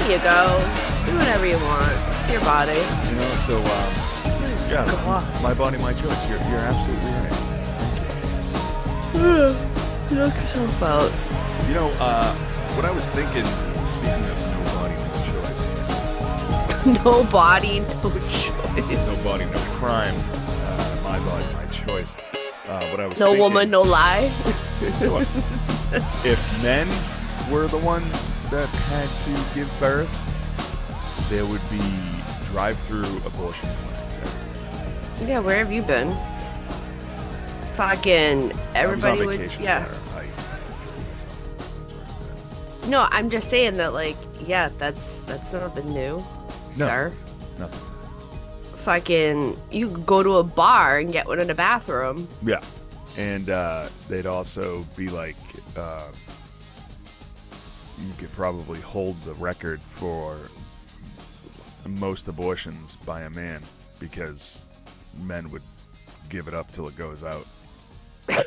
you go. Do whatever you want. It's your body. Yeah, my body, my choice. You're absolutely right. Knock yourself out. What I was thinking, speaking of no body, no choice. No body, no choice. No body, no crime. My body, my choice. What I was No thinking, woman, no lie. Look, if men were the ones that had to give birth, there would be drive-through abortion clinics everywhere. Yeah, where have you been? Fucking everybody I was on would. vacation, Yeah. Sarah. I enjoyed myself. That's where I've been. No, I'm just saying that, like, yeah, that's nothing new, No, sir. nothing. Fucking, you could go to a bar and get one in a bathroom. Yeah, and they'd also be like, you could probably hold the record for most abortions by a man because men would give it up till it goes out. So.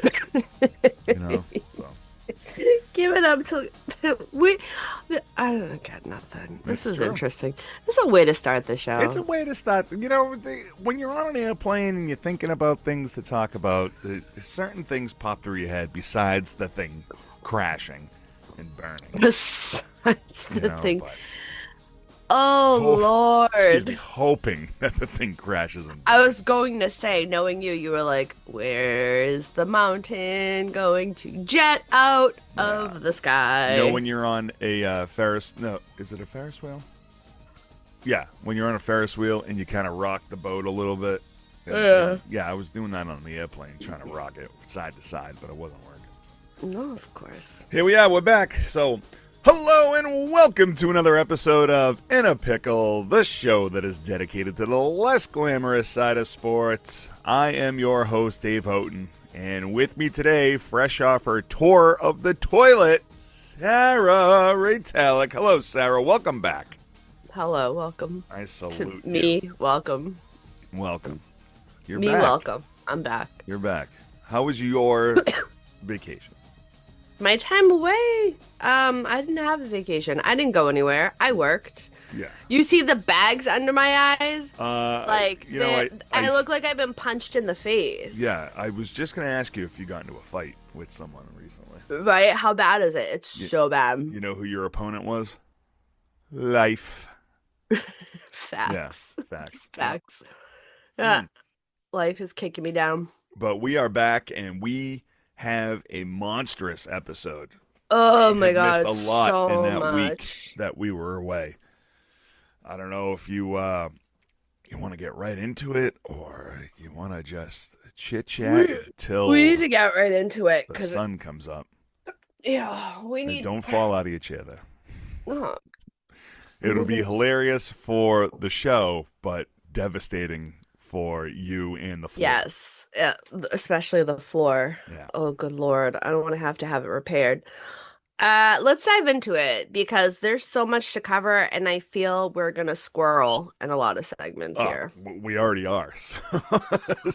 Give it up to I don't got nothing. This is true. interesting. This is a way to start the show. It's a way to start. When you're on an airplane and you're thinking about things to talk about, certain things pop through your head besides the thing crashing and burning. That's the thing. But Oh, excuse Lord. me, hoping that the thing crashes and I was going to say, knowing you were like, where is the mountain going to jet out of the sky? when you're on a is it a Ferris wheel? Yeah, when you're on a Ferris wheel and you kind of rock the boat a little bit. Yeah, I was doing that on the airplane, trying to rock it side to side, but it wasn't working. No, of course. Here we are, we're back. So, hello and welcome to another episode of In A Pickle, the show that is dedicated to the less glamorous side of sports. I am your host, Dave Houghton, and with me today, fresh off her tour of the toilet, Sarah Retallick. Hello, Sarah. Welcome back. Hello, welcome. I salute to me. you. Welcome. Welcome. You're me, back. welcome. I'm back. You're back. How was your vacation? My time away. I didn't have a vacation. I didn't go anywhere. I worked. Yeah. You see the bags under my eyes? Like, I look like I've been punched in the face. Yeah, I was just going to ask you if you got into a fight with someone recently. Right? How bad is it? It's so bad. You know who your opponent was? Life. Facts. Yeah, facts. Facts. Yeah. Life is kicking me down. But we are back, and we have a monstrous episode. Oh my God. Missed a lot so in that much. week that we were away. I don't know if you want to get right into it or you want to just chit-chat until we need to get right into it the sun comes up. Yeah, we need. And don't fall out of your chair there. Oh. It'll be hilarious for the show, but devastating for you and the floor. Yes. Yeah, especially the floor. Yeah. Oh, good Lord. I don't want to have it repaired. Let's dive into it because there's so much to cover and I feel we're going to squirrel in a lot of segments here. We already are.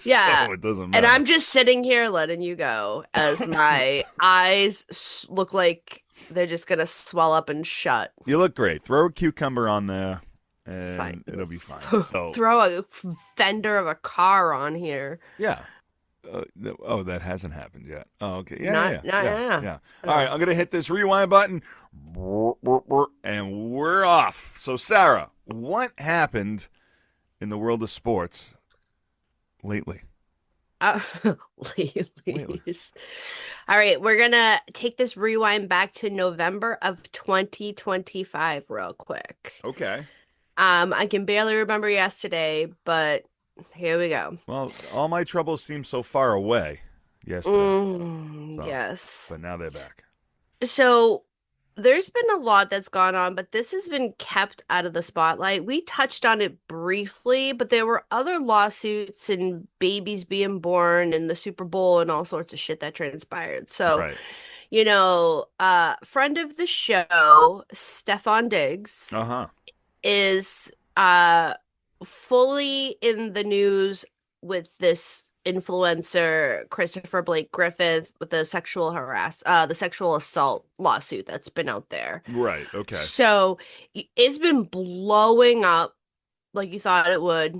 Yeah. So it doesn't matter. And I'm just sitting here letting you go as my eyes look like they're just going to swell up and shut. You look great. Throw a cucumber on there and Fine. it'll be fine. So Throw a fender of a car on here. yeah. That hasn't happened yet. Oh, okay. Yeah. Yeah. All right, I'm going to hit this rewind button, and we're off. So, Sarah, what happened in the world of sports lately? Lately. All right, we're going to take this rewind back to November of 2025 real quick. Okay. I can barely remember yesterday, but here we go. Well, all my troubles seemed so far away yesterday. Yes. But now they're back. So there's been a lot that's gone on, but this has been kept out of the spotlight. We touched on it briefly, but there were other lawsuits and babies being born and the Super Bowl and all sorts of shit that transpired. So, Right. Friend of the show, Stefon Diggs, is fully in the news with this influencer Christopher Blake Griffith with the sexual assault lawsuit that's been out there. Right. Okay. So it's been blowing up like you thought it would.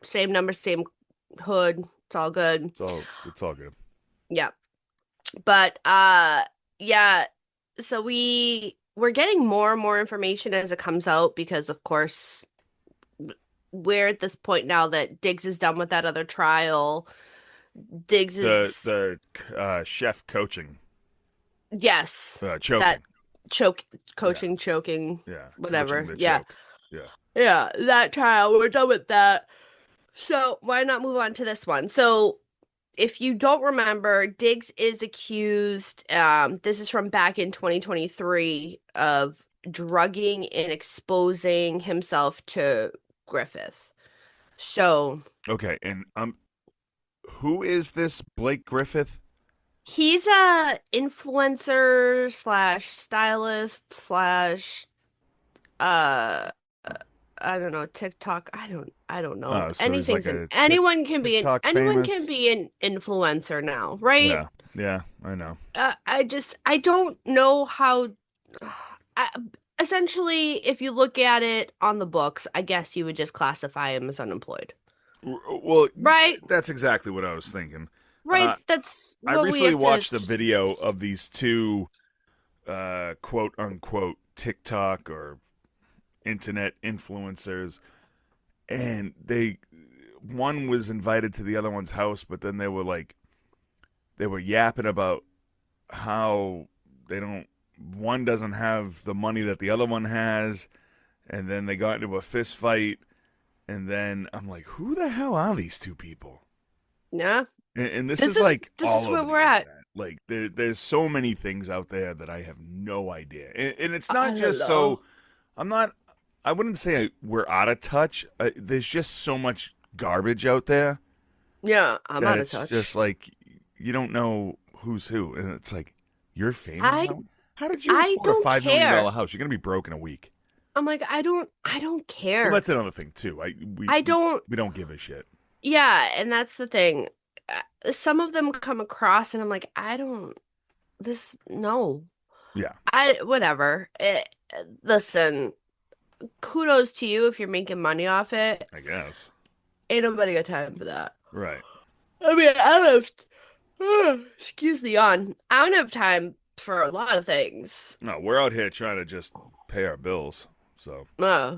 Same number, same hood. It's all good. It's all good. Yeah. But yeah, so we're getting more and more information as it comes out because of course we're at this point now that Diggs is done with that other trial. Diggs The is the chef coaching, yes, that choking. choke Yeah. coaching choking Yeah. Coaching whatever. the Yeah. choke. Yeah. Yeah, that trial. We're done with that. So why not move on to this one? So if you don't remember, Diggs is accused, this is from back in 2023, of drugging and exposing himself to Griffith. So Okay. And who is this Blake Griffith? he's a influencer slash stylist slash uh I don't know, TikTok. I don't know. Oh, so he's like a TikTok Anyone can famous. be an influencer now, right? Yeah. Yeah. I know. I don't know how I, essentially if you look at it on the books, I guess you would just classify him as unemployed. Well, Right? that's exactly what I was thinking. Right? That's I what we recently have to watched a video of these two quote unquote TikTok or internet influencers, and one was invited to the other one's house, but then they were yapping about how they don't one doesn't have the money that the other one has, and then they got into a fist fight, and then I'm like, who the hell are these two people? Yeah. And this This is is like this is all where over we're the at. internet. Like there's so many things out there that I have no idea, and it's I not don't just know. so. I'm not. I wouldn't say we're out of touch. There's just so much garbage out there Yeah, I'm that out of it's just touch. like you don't know who's who, and it's like you're famous. I How did you I afford a don't $5 million care. house? You're gonna be broke in a week. I'm like I don't Well, care. that's another thing too. I don't We don't give a shit. Yeah, and that's the thing. Some of them come across and I'm like, I don't this no. Yeah, I whatever. Listen, kudos to you if you're making money off it. I guess. Ain't nobody got time for that. Right. I mean, I don't excuse the yawn. I don't have time for a lot of things. No, we're out here trying to just pay our bills. So. Uh,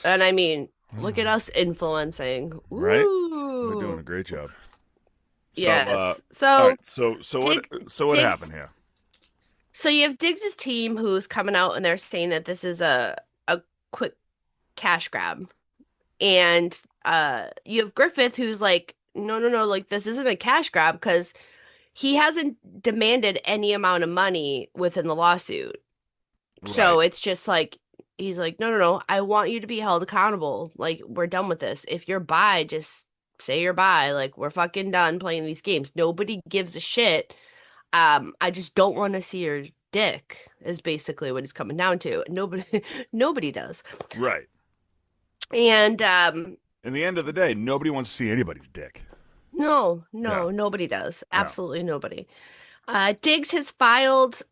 and I mean, look at us influencing. Right? We're doing Ooh. a great job. So, Yes. all right. So What? Dig So what happened Diggs here? so you have Diggs's team who's coming out and they're saying that this is a quick cash grab. And you have Griffith who's like, no, no, no, like this isn't a cash grab because he hasn't demanded any amount of money within the lawsuit. So Right. it's just like he's like, no, no, no, I want you to be held accountable. Like we're done with this. If you're bi, just say you're bi. Like we're fucking done playing these games. Nobody gives a shit. I just don't want to see your dick is basically what he's coming down to. Nobody nobody does. Right. And In the end of the day, nobody wants to see anybody's dick. no, Yeah. no, nobody does. No. Absolutely nobody. Diggs has filed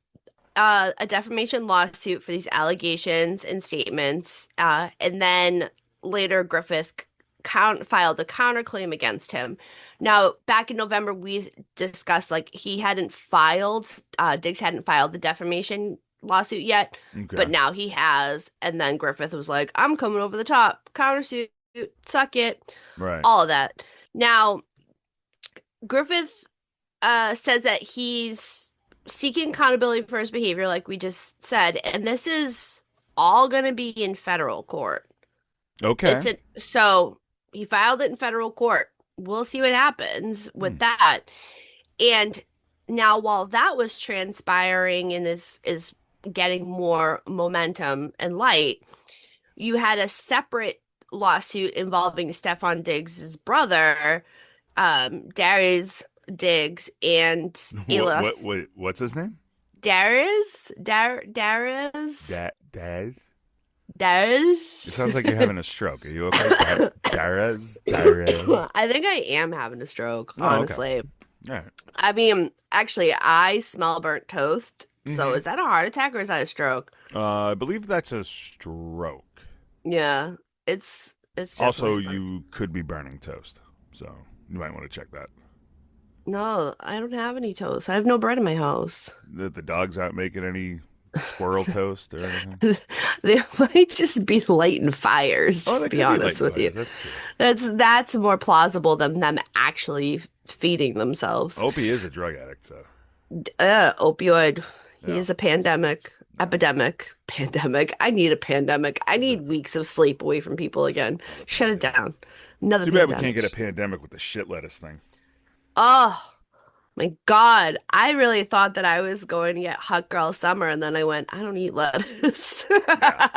a defamation lawsuit for these allegations and statements. And then later Griffith filed a counterclaim against him. Now, back in November, we discussed like Diggs hadn't filed the defamation lawsuit yet, but Okay. now he has. And then Griffith was like, I'm coming over the top, countersuit, suck it, Right. all of that. Now, Griffith says that he's seeking accountability for his behavior, like we just said, and this is all going to be in federal court. Okay. So he filed it in federal court. We'll see what happens Hmm. with that. And now, while that was transpiring and is getting more momentum and light, you had a separate lawsuit involving Stefon Diggs' brother, Darius Diggs, and Elos What's his name? Darius Dad. It There's sounds like you're having a stroke. Are you okay? Darez. I think I am having a stroke, Oh, okay. honestly. All right. I mean, actually, I smell burnt toast. So Mm-hmm. is that a heart attack or is that a stroke? I believe that's a stroke. Yeah, it's Also, definitely burnt. you could be burning toast, so you might want to check that. No, I don't have any toast. I have no bread in my house. The dogs aren't making any squirrel toast or anything. They might just be lighting fires, Oh, to they be could be honest lighting with you. fires. That's true. That's more plausible than them actually feeding themselves. Opie is a drug addict, so Opioid. He yeah. is a pandemic, Yeah. epidemic, pandemic. I need a pandemic. I need weeks of sleep away from people again. Another Shut it pandemic. down. Another Too bad we can't pandemic. get a pandemic with the shit lettuce thing. Oh my God. I really thought that I was going to get hot girl summer, and then I went, I don't eat lettuce. Yeah.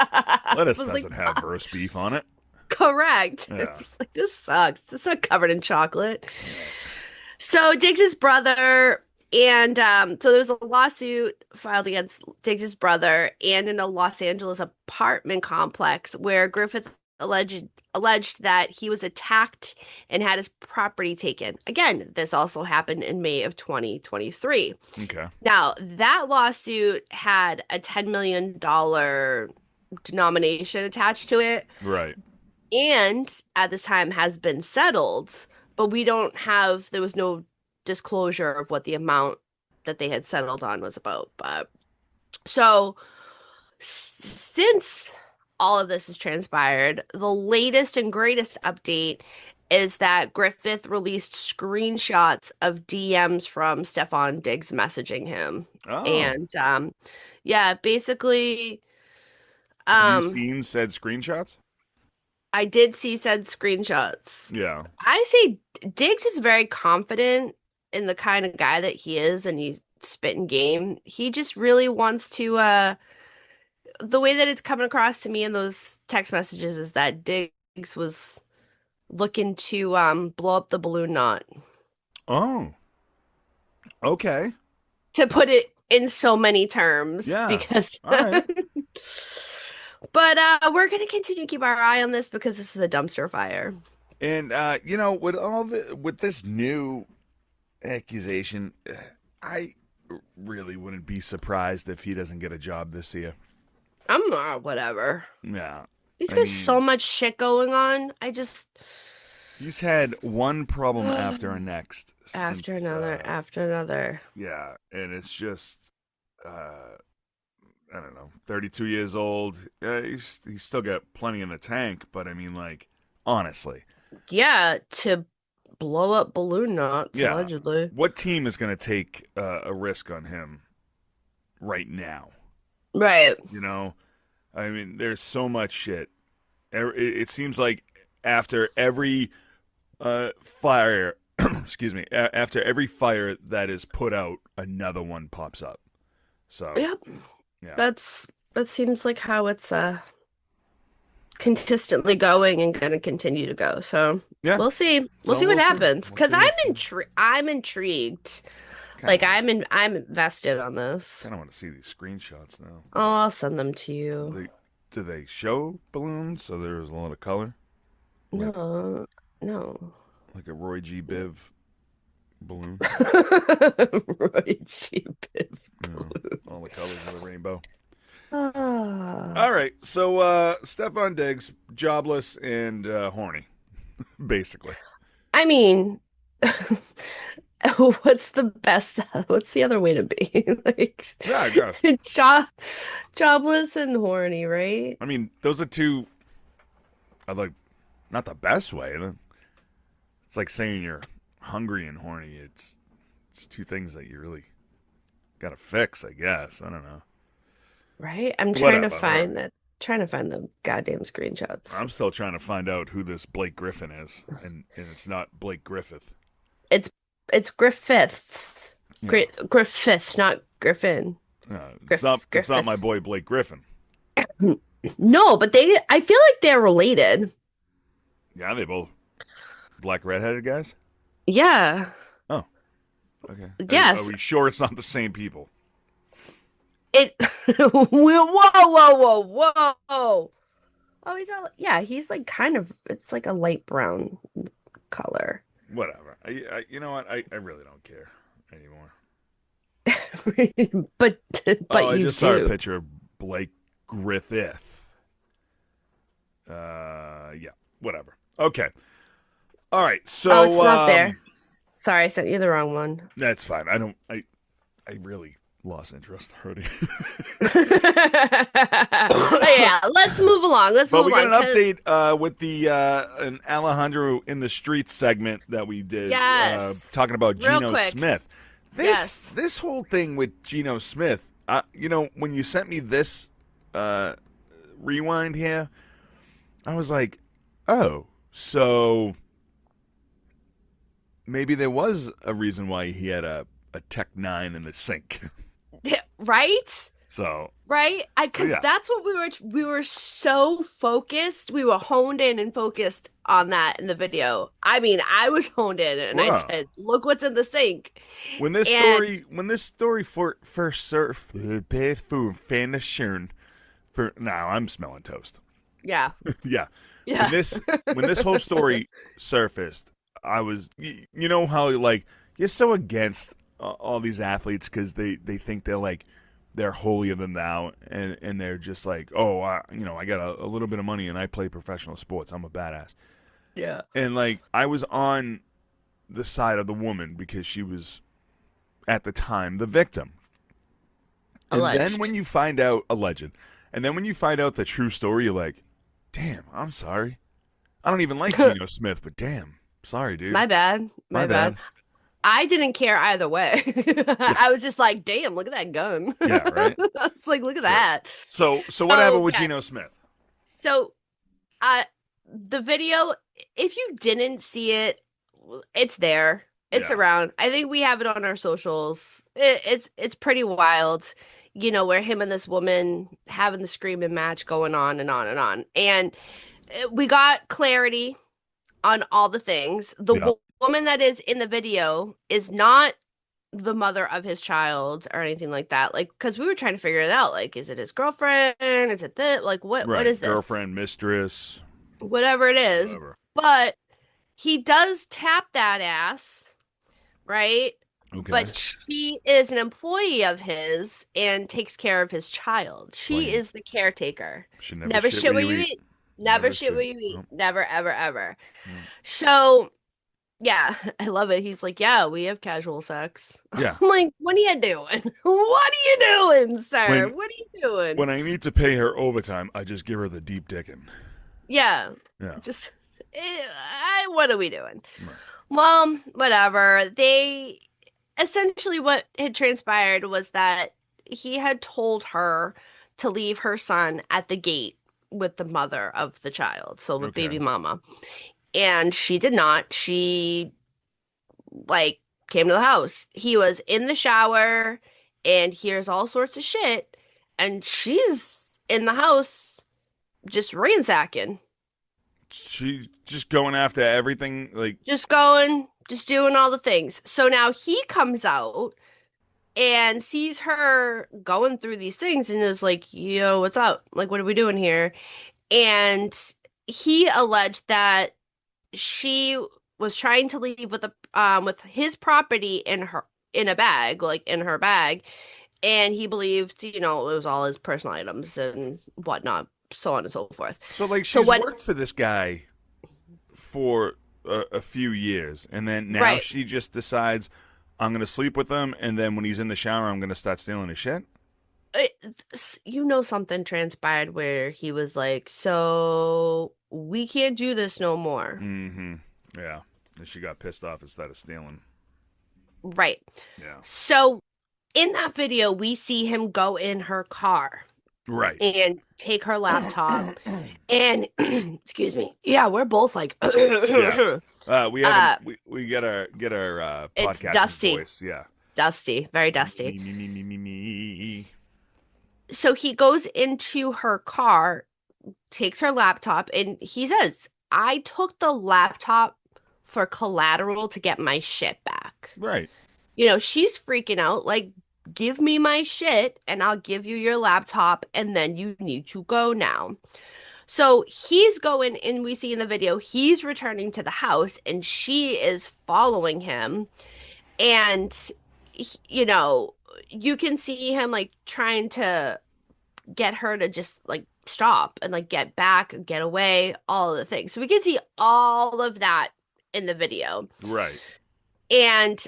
I Lettuce was like, doesn't have roast beef on it. correct. I Yeah. was like, this sucks. It's not covered in chocolate. Yeah. So Diggs's brother and so there was a lawsuit filed against Diggs's brother and in a Los Angeles apartment complex where Griffith alleged that he was attacked and had his property taken. Again, this also happened in May of 2023. Okay. Now, that lawsuit had a $10 million denomination attached to it Right. and at this time has been settled, but there was no disclosure of what the amount that they had settled on was about. But so since all of this has transpired, the latest and greatest update is that Griffith released screenshots of DMs from Stefon Diggs messaging him. Oh. And yeah, basically Have you um seen said screenshots? I did see said screenshots. Yeah. I say Diggs is very confident in the kind of guy that he is, and he's spitting game. He just really wants to. The way that it's coming across to me in those text messages is that Diggs was looking to blow up the balloon knot. Oh. Okay. To put it in so many terms, Yeah. because. All right. But we're gonna continue to keep our eye on this because this is a dumpster fire. And with this new accusation, I really wouldn't be surprised if he doesn't get a job this year. I'm whatever. Yeah. He's I got so mean, much shit going on. I just he's had one problem after the next after since another, after another. yeah, and it's just uh I don't know, 32 years old. He's still got plenty in the tank, but I mean, like, honestly, Yeah, to blow up balloon knots, yeah, allegedly. what team is going to take a risk on him right now? Right. You know, I mean, there's so much shit. It seems like after every fire, excuse me, after every fire that is put out, another one pops up. So, Yep. yeah. That seems like how it's consistently going and going to continue to go. So Yeah. we'll see. We'll So see what we'll see. happens. We'll Because see what I'm intrigued. kind Like of I'm invested on this. kind of want to see these screenshots now. Oh, I'll send them to you. Do they show balloons so there's a lot of color? Like No, no. like a Roy G. Biv balloon? Roy G. Biv. You know, all the colors of the rainbow. Ah. All right, so Stefon Diggs, jobless and horny, basically. I mean, what's the best? What's the other way to be? Like, Yeah, I guess. jobless and horny, right? I mean, those are two, like, not the best way. It's like saying you're hungry and horny. It's two things that you really got to fix, I guess. I don't know. Right? I'm trying to Whatever. find that. Trying to find the goddamn screenshots. I'm still trying to find out who this Blake Griffin is, and it's not Blake Griffith. It's it's Griffith. Yeah. Griffith, not Griffin. It's not my Griffith. boy Blake Griffin. No, but I feel like they're related. Yeah, they both black redheaded guys. Yeah. Oh, okay. Are Yes. we sure it's not the same people? Whoa, whoa, whoa, whoa. Oh, he's all, yeah, he's like kind of, it's like a light brown color. Whatever. You know what? I really don't care anymore. But Oh, but I you just saw a do. picture of Blake Griffith. Yeah, whatever. Okay. All right. Oh, it's So, not there. Sorry, I sent you the wrong one. that's fine. I really lost interest already. Yeah, let's move along. Let's But move we got along. an 'Cause update with the an Alejandro in the Streets segment that we did yes, talking about real Geno quick. Smith. This Yes. this whole thing with Geno Smith, when you sent me this uh, rewind here, I was like, oh, so maybe there was a reason why he had a Tech 9 in the sink. Right? So, Right? I so because yeah. that's what we were so focused. We were honed in and focused on that in the video. I mean, I was honed in and I Wow. said, "Look what's in the sink." When this And story first surfaced, for now I'm smelling toast. yeah. Yeah. When Yeah. this whole story surfaced, I was you know how like you're so against all these athletes because they think they're holier than thou and they're just like, oh, I got a little bit of money and I play professional sports, I'm a badass. Yeah. And like I was on the side of the woman because she was at the time the victim. And then Alleged. when you find out a legend, and then when you find out the true story, you're like, damn, I'm sorry. I don't even like Geno Smith, but damn, sorry, dude. My bad. My My bad. bad. I didn't care either way. Yeah, I was just like, damn, look at that gun. yeah, right. I was like, look at Sure. that. So what So, happened with yeah. Geno Smith? So, uh, the video, if you didn't see it, it's there. It's Yeah. around. I think we have it on our socials. It's pretty wild, where him and this woman having the screaming match going on and on and on. And we got clarity on all the things. The Yeah. woman that is in the video is not the mother of his child or anything like that. Like, because we were trying to figure it out. Like, is it his girlfriend? Is it this? Like, what Right. is this? Girlfriend, mistress, Whatever it is. whatever. But he does tap that ass, right? Okay. But she is an employee of his and takes care of his child. She Plain. is the caretaker. Should never Never shit shit where where you you eat. eat. Never Never shit where should. you eat. No. Never, ever, ever. No. So, yeah, I love it. He's like, yeah, we have casual sex. Yeah. I'm like, what are you doing? What are you doing, sir? When What are you doing? when I need to pay her overtime, I just give her the deep dicking. Yeah, Yeah. just, what are we doing? Right. Well, whatever. They essentially what had transpired was that he had told her to leave her son at the gate with the mother of the child, so with Okay. baby mama. And she did not. She like came to the house. He was in the shower and hears all sorts of shit, and she's in the house just ransacking, She just going after everything. Like, just going, just doing all the things. So now he comes out and sees her going through these things and is like, yo, what's up? Like, what are we doing here? And he alleged that she was trying to leave with his property in a bag, like in her bag, and he believed, it was all his personal items and whatnot, so on and so forth. so like So she's what? worked for this guy for a few years, and then now Right. she just decides I'm gonna sleep with him, and then when he's in the shower, I'm gonna start stealing his shit. Something transpired where he was like, so we can't do this no more. Mm-hmm. Yeah. And she got pissed off instead of stealing. Right. Yeah. So in that video, we see him go in her car Right. and take her laptop and excuse me. Yeah, we're both like Yeah. We uh haven't. We get our it's podcasting dusty. voice. Yeah. Dusty, very Me dusty. me me me me me. So he goes into her car, takes her laptop, and he says, I took the laptop for collateral to get my shit back. Right. She's freaking out, like, give me my shit and I'll give you your laptop and then you need to go now. So he's going, and we see in the video, he's returning to the house, and she is following him. And, you know, you can see him like trying to get her to just like stop and like get back, get away, all of the things. So we can see all of that in the video. Right. And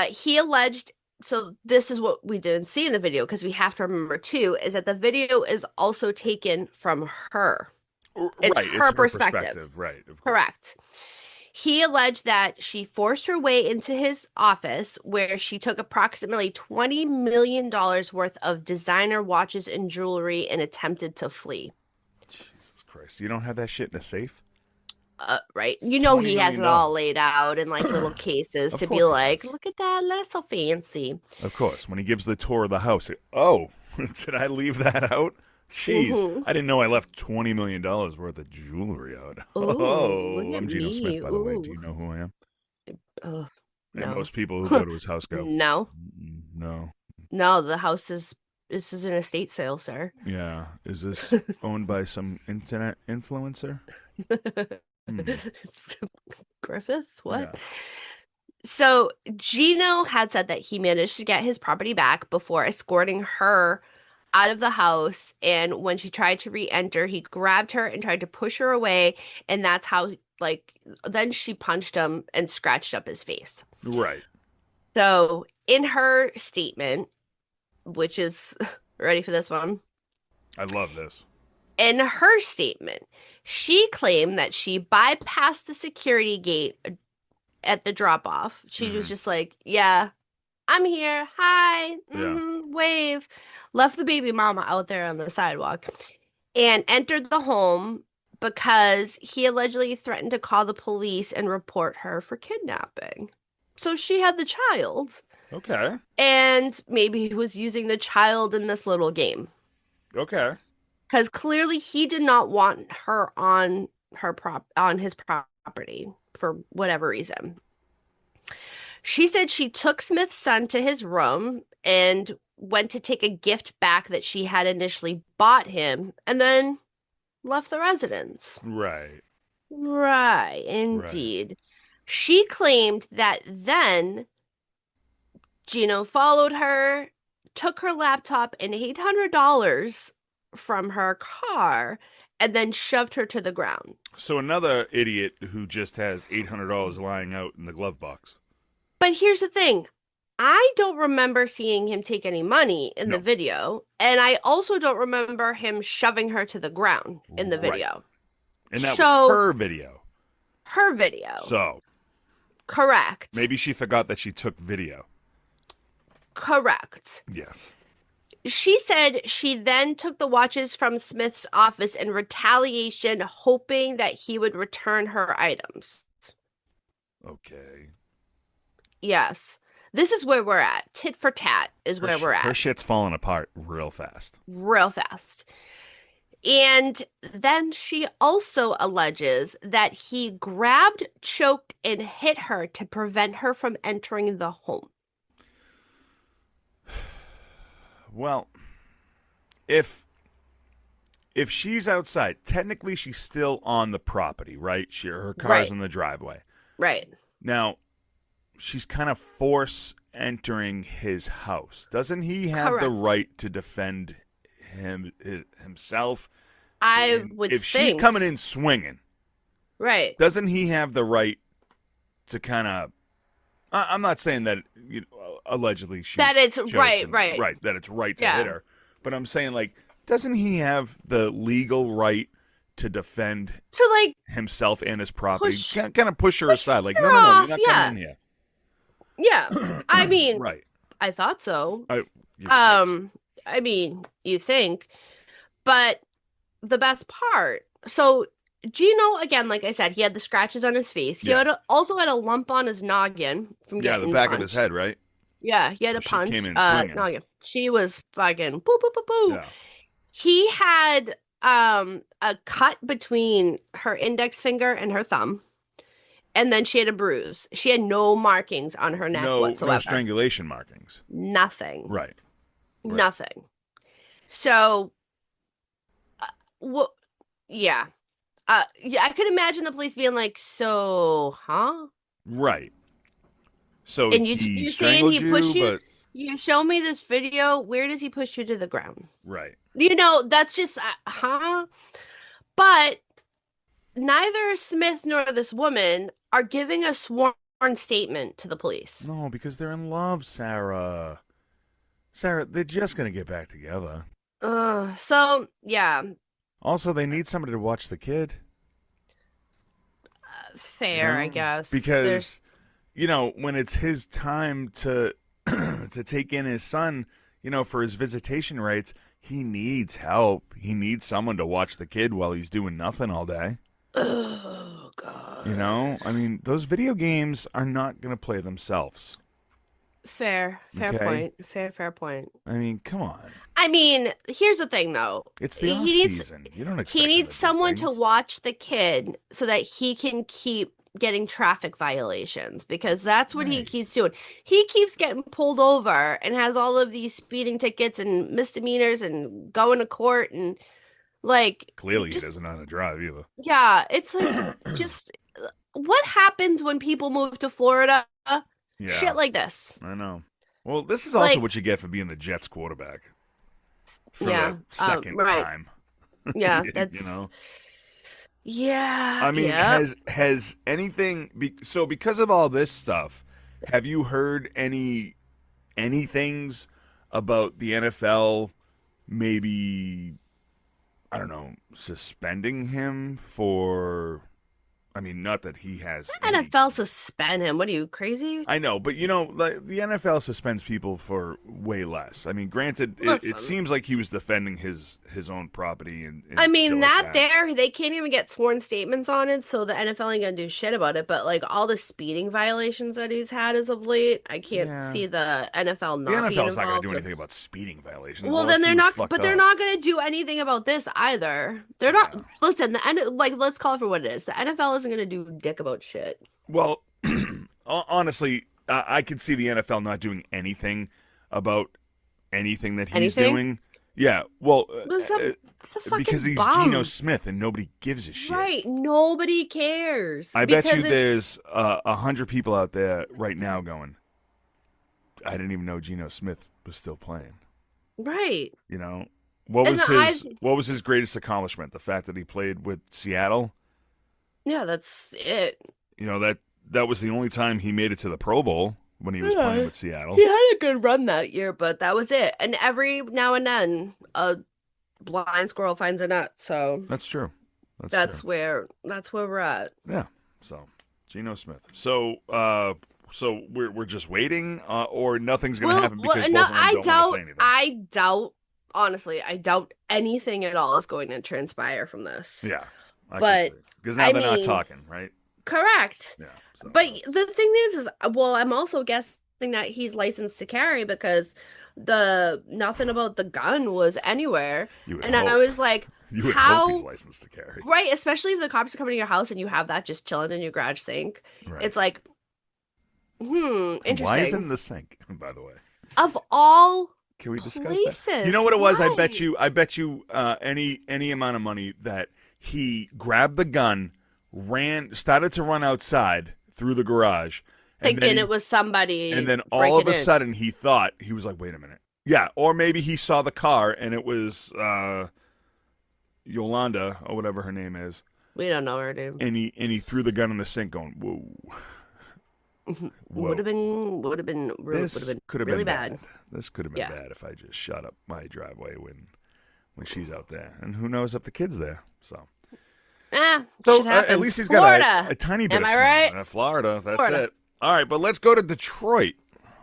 he alleged, so this is what we didn't see in the video because we have to remember too, is that the video is also taken from her. It's Right. It's her her perspective. perspective. Right. Of course. Correct. He alleged that she forced her way into his office where she took approximately $20 million worth of designer watches and jewelry and attempted to flee. Jesus Christ. You don't have that shit in a safe? Right. It's You know $20 he has million. it all laid out in like little cases Of to be course he like, does. look at that, that's so fancy. Of course. When he gives the tour of the house, oh, did I leave that out? Jeez. Mm-hmm. I didn't know I left $20 million worth of jewelry out. Oh, look Oh, at I'm Geno Smith, me. by the way. Do Ooh. you know who I am? Oh, And no. most people who go to his house go, No. No. No, the house is this is an estate sale, sir. Yeah. Is this owned by some internet influencer? Hmm. Griffith? Yeah. What? So Gino had said that he managed to get his property back before escorting her out of the house. And when she tried to re-enter, he grabbed her and tried to push her away. And that's how, like, then she punched him and scratched up his face. Right. So in her statement, which is ready for this one, I love this. in her statement, she claimed that she bypassed the security gate at the drop off. She was Hmm. just like, yeah, I'm here. Hi. Yeah. Wave. Left the baby mama out there on the sidewalk and entered the home because he allegedly threatened to call the police and report her for kidnapping. So she had the child, Okay. and maybe he was using the child in this little game Okay. because clearly he did not want her on on his property for whatever reason. She said she took Smith's son to his room and went to take a gift back that she had initially bought him and then left the residence. Right. Right, Right. indeed. She claimed that then Gino followed her, took her laptop and $800 from her car, and then shoved her to the ground. So another idiot who just has $800 lying out in the glove box. But here's the thing. I don't remember seeing him take any money in the No. video, and I also don't remember him shoving her to the ground in the Right. video. And that was So, her video. her video. So Correct. maybe she forgot that she took video. Correct. Yes. She said she then took the watches from Smith's office in retaliation, hoping that he would return her items. Okay. Yes. This is where we're at. Tit for tat is where we're Her at. shit's falling apart real fast. Real fast. And then she also alleges that he grabbed, choked, and hit her to prevent her from entering the home. Well, if she's outside, technically she's still on the property, right? Her car's Right. in the driveway. Right. Now, she's kind of force entering his house. Doesn't he have the Correct. right to defend himself? I And would if think. she's coming in swinging, Right. doesn't he have the right to kind of? I'm not saying that allegedly she That it's choked right, him, right. right, that it's right to Yeah. hit her, but I'm saying like, doesn't he have the legal right to defend To like himself and his property? push Kind of push her aside, like, her no, you're off, not yeah. coming in here. Yeah. I mean, Right. I thought so. You- I mean, you think, but the best part. So Gino, again, like I said, he had the scratches on his face. He Yeah. also had a lump on his noggin from Yeah, getting the back of his punched. head, right? Yeah, he had a She punch. came in swinging. Noggin. She was fucking boo boo boo boo. Yeah. He had a cut between her index finger and her thumb, and then she had a bruise. She had no markings on her neck No whatsoever. strangulation markings. Nothing. Right. Right. Nothing. So, Yeah. Yeah, I could imagine the police being like, so, huh? Right. So And you he you saying strangled he you, pushed you? but You show me this video. Where does he push you to the ground? right. That's just, huh? But neither Smith nor this woman are giving a sworn statement to the police. No, because they're in love, Sarah. Sarah, they're just gonna get back together. So yeah, Also, they need somebody to watch the kid, fair, I guess. There's because when it's his time to to take in his son, for his visitation rights, he needs help. He needs someone to watch the kid while he's doing nothing all day. Oh God. I mean, those video games are not going to play themselves. Fair Okay? point. Fair point. I mean, come on. I mean, here's the thing though. It's the He off needs season. You don't he expect him needs to do someone to things. watch the kid so that he can keep getting traffic violations because that's what he Right. keeps doing. He keeps getting pulled over and has all of these speeding tickets and misdemeanors and going to court and like Clearly, he just doesn't know how to drive either. yeah, it's like just what happens when people move to Florida? Shit Yeah, like this. I know. Well, this is also Like, what you get for being the Jets quarterback for the yeah, second right. time. Yeah, you that's know. yeah, I mean, yeah. has anything so because of all this stuff, have you heard any things about the NFL maybe I don't know, suspending him for I mean, not that he has any NFL suspend him. What are you, crazy? I know, but like the NFL suspends people for way less. I mean, granted, it Listen, seems like he was defending his own property I and shit mean like that that. there they can't even get sworn statements on it, so the NFL ain't gonna do shit about it. But like all the speeding violations that he's had as of late, I can't Yeah, see the NFL the not being NFL's not going to do involved with. anything about speeding violations. Well, All then else he they're was not, fucked but they're up. not gonna do anything about this either. They're not. Yeah. Listen, like let's call it for what it is. The NFL isn't gonna do dick about shit. Well, honestly, I could see the NFL not doing anything about anything that he's Anything? doing. Yeah, well, It's a because fucking he's Geno bum. Smith and nobody gives a shit. Right. Nobody cares I bet you because it's there's 100 people out there right now going, I didn't even know Geno Smith was still playing. right. You know, And I, what was his greatest accomplishment? The fact that he played with Seattle. yeah, that's it. That was the only time he made it to the Pro Bowl when he was playing Yeah. with Seattle. He had a good run that year, but that was it. And every now and then, a blind squirrel finds a nut. So That's true. That's true. that's where we're at. Yeah. So, Geno Smith. So we're just waiting, or nothing's gonna happen because No, both of them don't want to say anything. honestly, I doubt anything at all is going to transpire from this. Yeah, I can But see because now I they're not mean, talking, right? correct. Yeah. So But the thing is, well, I'm also guessing that he's licensed to carry because the nothing about the gun was anywhere. you would And I hope was like, you would hope he's how, licensed to carry, right? Especially if the cops are coming to your house and you have that just chilling in your garage sink. right? It's like, Why is it interesting. in the sink? By the way, Of all can we discuss that? You places, know what it was? right? I bet you any amount of money that he grabbed the gun, started to run outside through the garage, and then Thinking it was somebody and then all of breaking a in. sudden he was like, wait a minute, yeah, or maybe he saw the car and it was Yolanda or whatever her name is, We don't know her name. and he threw the gun in the sink, going, whoa. Would have Whoa. been This could have really been bad. bad. This could have been Yeah. bad if I just shut up my driveway when she's out there, and who knows if the kid's there. So Shit at happens. least he's Florida. got a tiny bit Am of I snow. right? Florida, that's Florida. it. All right, but let's go to Detroit.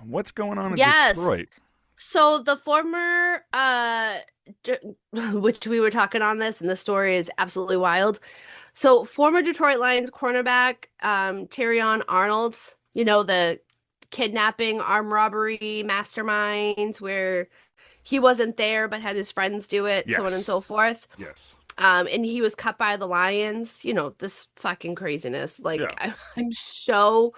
What's going on in Yes. Detroit? So the former which we were talking on this and the story is absolutely wild. So former Detroit Lions cornerback Terrion Arnold, the kidnapping, armed robbery masterminds where he wasn't there but had his friends do it, so on and Yes, so forth. yes, And he was cut by the Lions, this fucking craziness. Like yeah. I'm so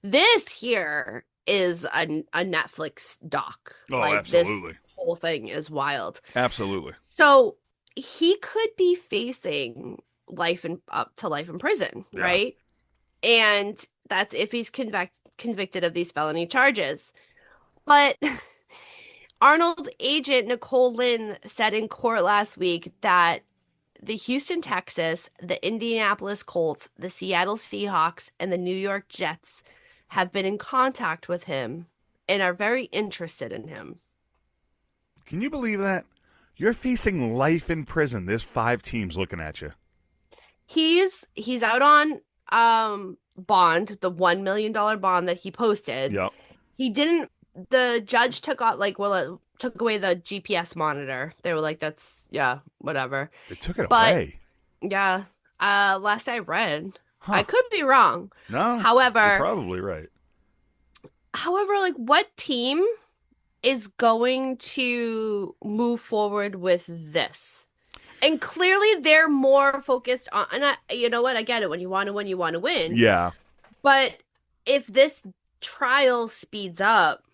this here is a Netflix doc. Oh, Like this absolutely, whole thing is wild. absolutely. So he could be facing life in up to life in prison, Yeah. right? And that's if he's convicted of these felony charges. But Arnold agent Nicole Lynn said in court last week that the Houston Texas, the Indianapolis Colts, the Seattle Seahawks, and the New York Jets have been in contact with him and are very interested in him. Can you believe that? You're facing life in prison. There's 5 teams looking at you. He's out on bond, the $1 million bond that he posted. Yep. He didn't the judge took out like well it took away the GPS monitor. They were like that's yeah, whatever. They took it But away. yeah, last I read, I Huh. could be wrong. No, you're However, probably right. like what team is going to move forward with this? And clearly they're more focused on, and you know what? I get it. When you want to win, you want to win. Yeah. But if this trial speeds up,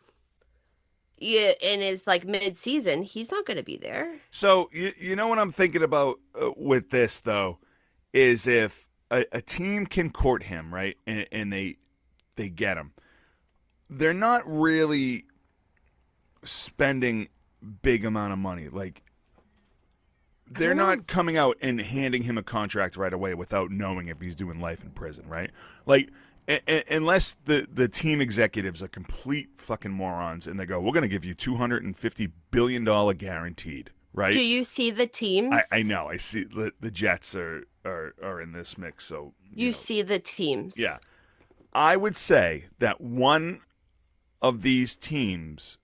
yeah, and is like mid-season, he's not going to be there. So you know what I'm thinking about with this though is if a team can court him, right, and they get him, they're not really spending big amount of money. Like I they're don't know. not coming out and handing him a contract right away without knowing if he's doing life in prison, right? Like unless the team executives are complete fucking morons and they go, we're going to give you $250 billion guaranteed, Do right? you see the teams? I know. I see the Jets are in this mix, so You see the teams. yeah. I would say that one of these teams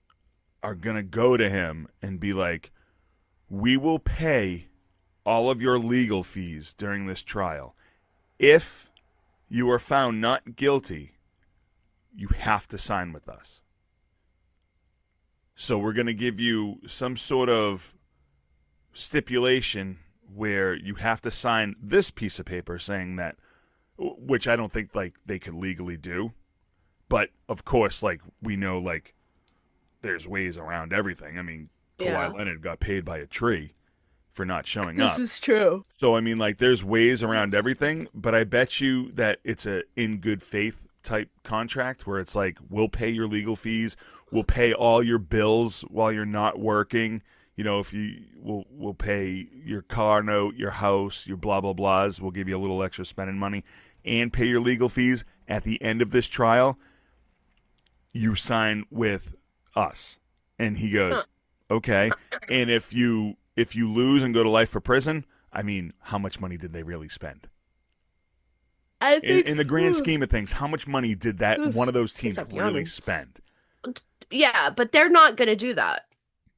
are going to go to him and be like, we will pay all of your legal fees during this trial. If you are found not guilty, you have to sign with us. So we're going to give you some sort of stipulation where you have to sign this piece of paper saying that, which I don't think like they could legally do. But of course, like we know, like there's ways around everything. I mean, Yeah. Kawhi Leonard got paid by a tree for not showing This up. is true. So I mean, like there's ways around everything. But I bet you that it's a in good faith type contract where it's like we'll pay your legal fees, we'll pay all your bills while you're not working. You know, if you we'll pay your car note, your house, your blah blah blahs. We'll give you a little extra spending money and pay your legal fees at the end of this trial. You sign with us. And he goes, okay. And if you lose and go to life for prison, I mean, how much money did they really spend? I think In the grand scheme of things, how much money did that one of those teams I'll be really honest. spend? Yeah, but they're not going to do that.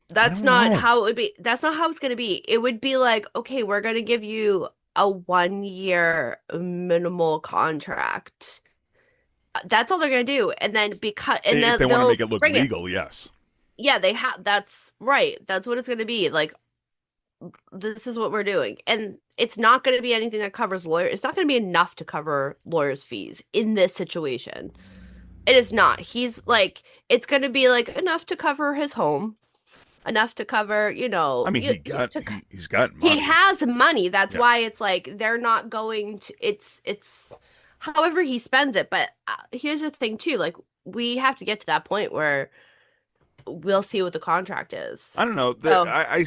That's don't not know. how it would be. That's not how it's going to be. It would be like, okay, we're going to give you a 1 year minimal contract. That's all they're going to do. And then and If then they want to they'll make it look bring it. legal, yes. Yeah, they have. That's right. That's what it's going to be. Like, this is what we're doing. And it's not going to be anything that covers lawyers. It's not going to be enough to cover lawyers' fees in this situation. It is not. He's like, it's going to be like enough to cover his home, enough to cover, I mean, he's got he money. has money. That's Yeah. why it's like they're not going to, it's however he spends it. But here's the thing too, like we have to get to that point where we'll see what the contract is. I don't know. Oh. I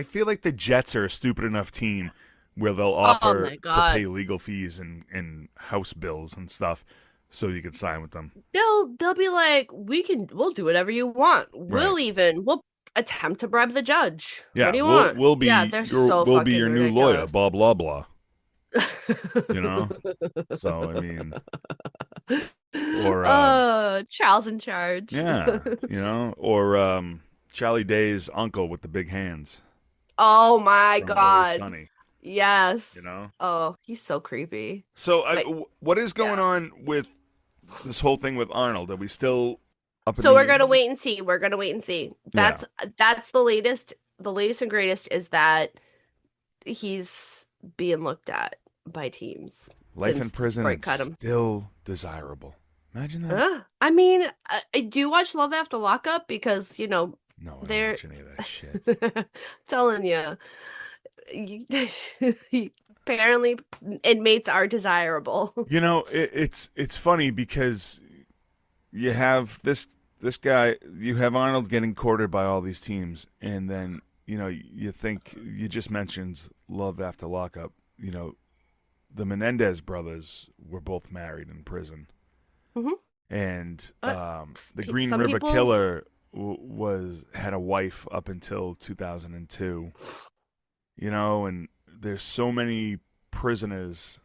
feel like the Jets are a stupid enough team where they'll Oh offer my to God. pay legal fees and house bills and stuff so you can sign with them. They'll be like, we'll do whatever you want. We'll attempt to bribe the judge. Yeah, What do you want? we'll be Yeah, they're so we'll be fucking your new lawyer, ridiculous. blah blah blah. You know? So I mean, or Charles in charge. yeah, or Charlie Day's uncle with the big hands Oh my from Always God. Sunny. Yes. You know? Oh, he's so creepy. So But what is going yeah. on with this whole thing with Arnold? Are we still up in So the we're gonna air? wait and see. We're gonna wait and see. Yeah. That's the latest. The latest and greatest is that he's being looked at by teams Life in since prison Detroit is cut him. still desirable. Imagine that. I mean, I do watch Love After Lockup because No, I don't they're watch any of that shit. telling you, Apparently, inmates are desirable. It's funny because you have this guy, you have Arnold getting courted by all these teams, and then you think you just mentioned love after lockup. The Menendez brothers were both married in prison, Hmm. and the Green Some River people, Killer was had a wife up until 2002. And there's so many prisoners,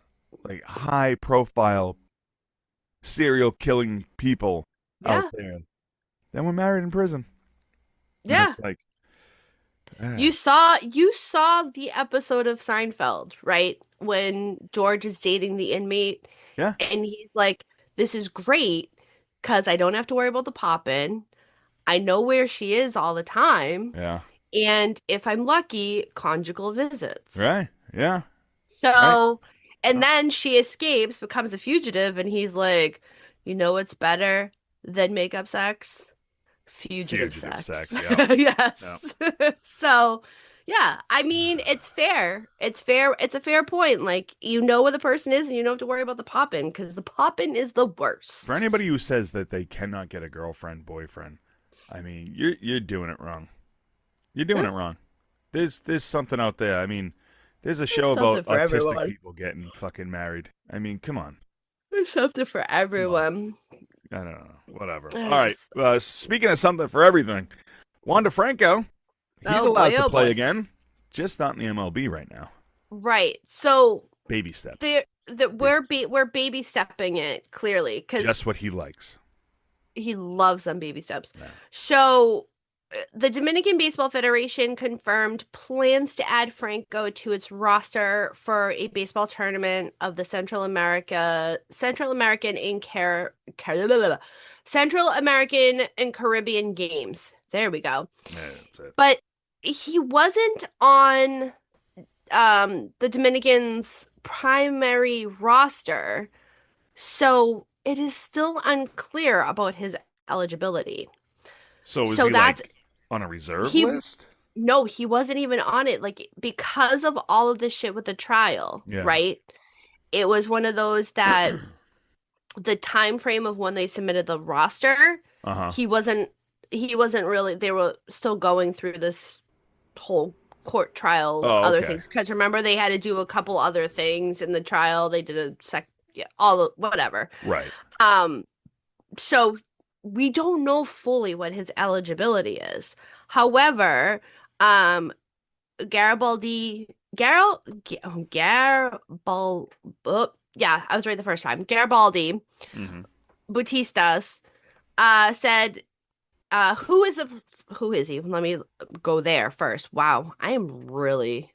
like high profile serial killing people out yeah, there that were married in prison, and yeah. it's like, eh, You saw the episode of Seinfeld, right? When George is dating the inmate yeah, and he's like, "This is great because I don't have to worry about the poppin'. I know where she is all the time, yeah, and if I'm lucky, conjugal visits." right, yeah, right. So, and then she escapes, becomes a fugitive, and he's like, "You know what's better than makeup sex? Fugitive Fugitive sex." sex, yeah, yeah. Yes. So, yeah, I mean, it's fair. It's fair. It's a fair point. Like, you know where the person is and you don't have to worry about the poppin' because the poppin' is the For worst. anybody who says that they cannot get a girlfriend, boyfriend, I mean, you're doing it wrong. You're doing Yeah, it wrong. There's something out there. I mean, there's a there's show something about for autistic everyone. people getting fucking married. I mean, come on. There's something for Come on. everyone. I don't know. Whatever. All I right. just, Speaking of something for everything, Wanda Franco, he's oh allowed boy, to oh play boy. again, just not in the MLB right now. Right. So Baby steps. there that Baby we're baby stepping it clearly because Just what he likes. he loves them baby steps. Yeah. So the Dominican Baseball Federation confirmed plans to add Franco to its roster for a baseball tournament of the Central American and Central American and Caribbean Games. There we go. Yeah, that's it. But he wasn't on the Dominicans' primary roster, so it is still unclear about his eligibility. So is So he that's like on a reserve he list? no, he wasn't even on it like because of all of this shit with the trial, Yeah. right? It was one of those that the time frame of when they submitted the roster, Uh huh. he wasn't he wasn't really they were still going through this whole court trial Oh, other okay. things because remember they had to do a couple other things in the trial. They did a sec yeah, whatever. Right. Um so we don't know fully what his eligibility is. However, um Garibaldi Garol Garibal yeah, I was right the first time. Garibaldi Mm-hmm. Bautistas said who is he? Let me go there first. Wow, I am really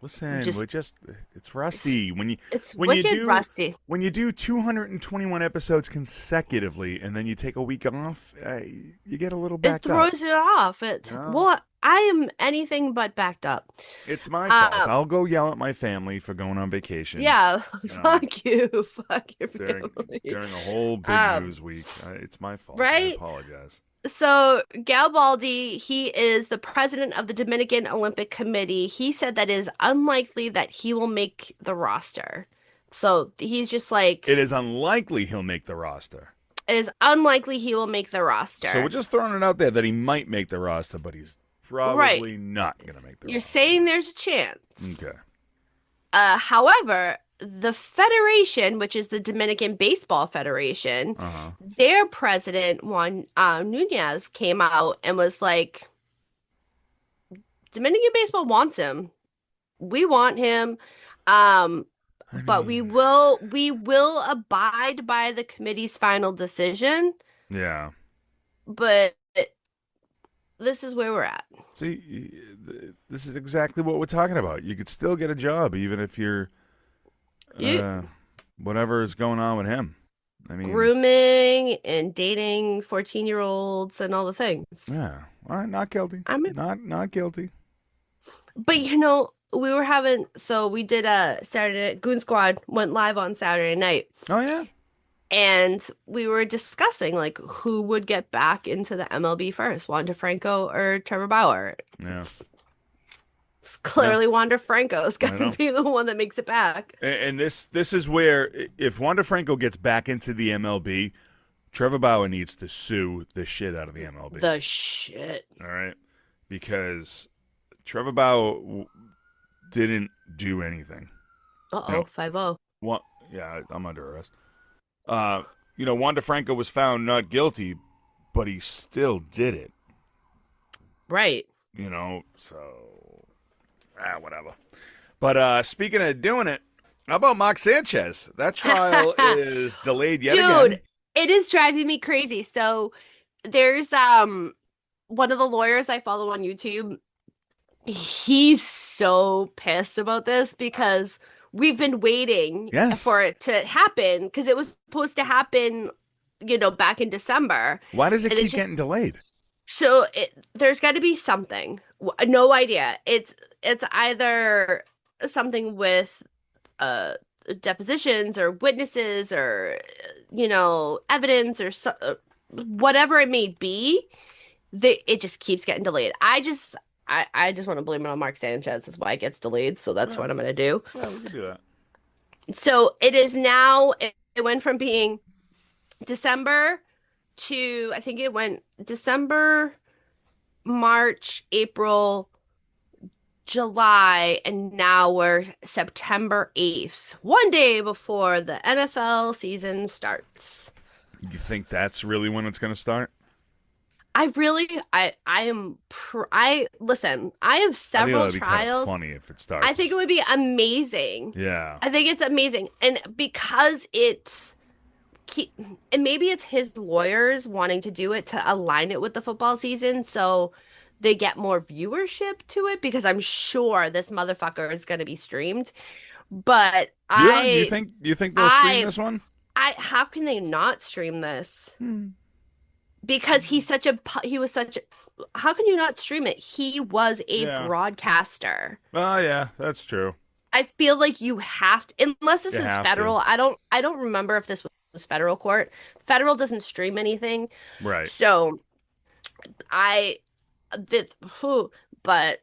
Listen, just it's it's, rusty when you it's when you wicked do rusty. when you do 221 episodes consecutively and then you take a week off, you get a little It backed up. throws it off. You It know, well, I am anything but backed up. it's my fault. Um, I'll go yell at my family for going on vacation. yeah, You know, fuck you, fuck your during family. during a whole big Um, news week. It's my fault. I right? apologize. So Garibaldi, he is the president of the Dominican Olympic Committee. He said that it is unlikely that he will make the roster. So he's just It like, is unlikely he'll make the roster. it is unlikely he will make the So we're roster. just throwing it out there that he might make the roster, but he's Right. probably not going to make the You're roster. saying there's a chance. Okay. However, the Federation, which is the Dominican Baseball Federation, Uh huh. their president, Juan Nunez, came out and was like, Dominican baseball wants him. We want him. Um, I but we mean, will we will abide by the committee's final decision. yeah. But this is where we're at. See, this is exactly what we're talking about. You could still get a job even if you're You uh, whatever is going on with him. I mean, grooming and dating 14-year-olds and all the things. yeah. All right, not guilty. I mean, Not guilty. but we were having so we did a Saturday Goon Squad went live on Saturday night Oh yeah. and we were discussing like who would get back into the MLB first, Wander Franco or Trevor Bauer. Yeah. It's Yeah, Clearly, Wander Franco is I going to know. be the one that makes it back. And this is where if Wander Franco gets back into the MLB, Trevor Bauer needs to sue the shit out of the MLB. The shit. All right, because Trevor Bauer didn't do anything. Uh-oh, No, 5-0. what? Yeah, I'm under arrest. Uh, Wander Franco was found not guilty, but he still did it. Right. So whatever. But speaking of doing it, how about Mark Sanchez? That trial is delayed yet Dude, again. it is driving me crazy. So there's one of the lawyers I follow on YouTube. He's so pissed about this because we've been waiting Yes. for it to happen because it was supposed to happen, back in December. Why does it And it's keep just getting delayed? there's got to be something. No idea. It's either something with uh depositions or witnesses or evidence or whatever it may be. It just keeps getting delayed. I just want to blame it on Mark Sanchez. That's why it gets delayed. So that's Yeah, what I'm gonna do. yeah, we can do that. So it is now. It went from being December to I think it went December, March, April, July, and now we're September 8th, one day before the NFL season starts. You think that's really when it's going to start? I listen, I have I think that several would be kind of trials. funny if it I think it starts. would be amazing. Yeah. I think it's amazing. And because and maybe it's his lawyers wanting to do it to align it with the football season so they get more viewership to it because I'm sure this motherfucker is going to be streamed. But Yeah. You think they'll stream I, this one? how can they not stream this? Hmm. Because he was such, how can you not stream it? He was a Yeah. broadcaster. Oh, yeah, that's true. I feel like you have to, unless this You is have to. federal. I don't remember if this was federal court. Federal doesn't stream anything. Right. So I did, but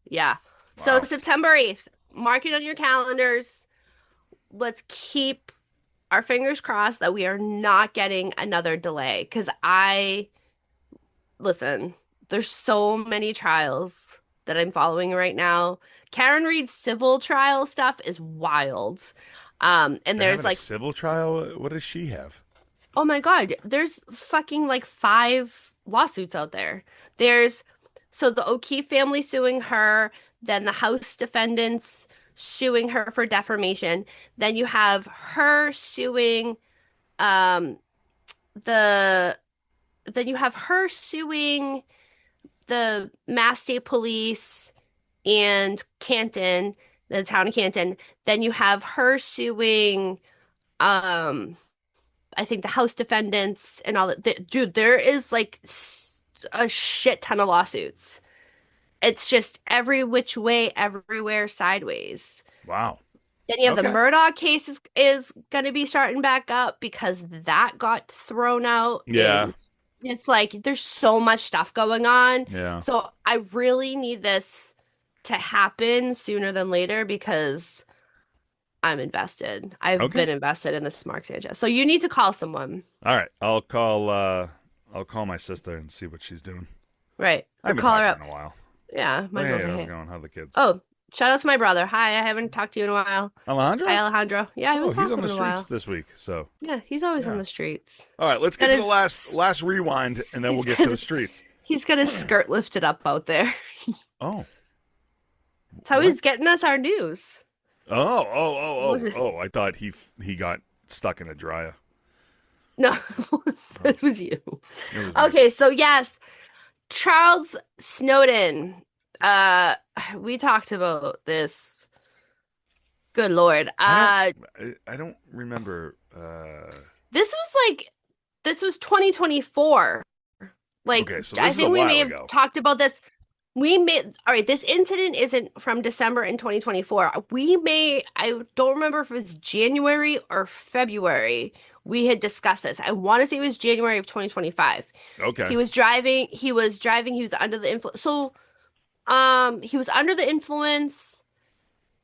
yeah. So Wow. September 8th, mark it on your calendars. Let's keep our fingers crossed that we are not getting another delay. Because listen, there's so many trials that I'm following right now. Karen Reed's civil trial stuff is wild. And They're there's having a like, civil trial? What does she have? oh my God, there's fucking like 5 lawsuits out there. So the O'Keefe family suing her, then the House defendants suing her for defamation. Then you have her suing um the then you have her suing the Mass State Police and Canton, the town of Canton. Then you have her suing um I think the House defendants and all that. Dude, there is like a shit ton of lawsuits. It's just every which way, everywhere, sideways. Wow. Then you have the Okay. Murdoch case is going to be starting back up because that got thrown out. Yeah. And it's like there's so much stuff going on. Yeah. So I really need this to happen sooner than later because I'm invested. I've Okay. been invested in this Mark Sanchez. So you need to call someone. All right. I'll call my sister and see what she's doing. Right. I Or haven't call her talked to up. her in a while. Yeah, might as well Hey, say how's it hey. going? How are the kids? Oh, shout out to my brother. Hi, I haven't talked to you in a while. Alejandro? Hi, Alejandro. Yeah, I Oh, haven't he's talked to on him the in a streets while. this week. So, Yeah, he's always on yeah. the streets. All right, let's get Got to the his last rewind, and then we'll he's get got to the his streets. he's got his skirt lifted up out there. Oh, That's how what? he's getting us our news. Oh! I thought he got stuck in a dryer. No, Oh, it was you. it was me. Okay, so yes, Charles Snowden. Uh, we talked about this. Good Lord. I don't remember. This was 2024. Like, Okay, so I this is a think we may while have ago. talked about this. All right, this incident isn't from December in 2024. I don't remember if it was January or February. We had discussed this. I want to say it was January of 2025. Okay. He was driving, he was under the influence. So He was under the influence.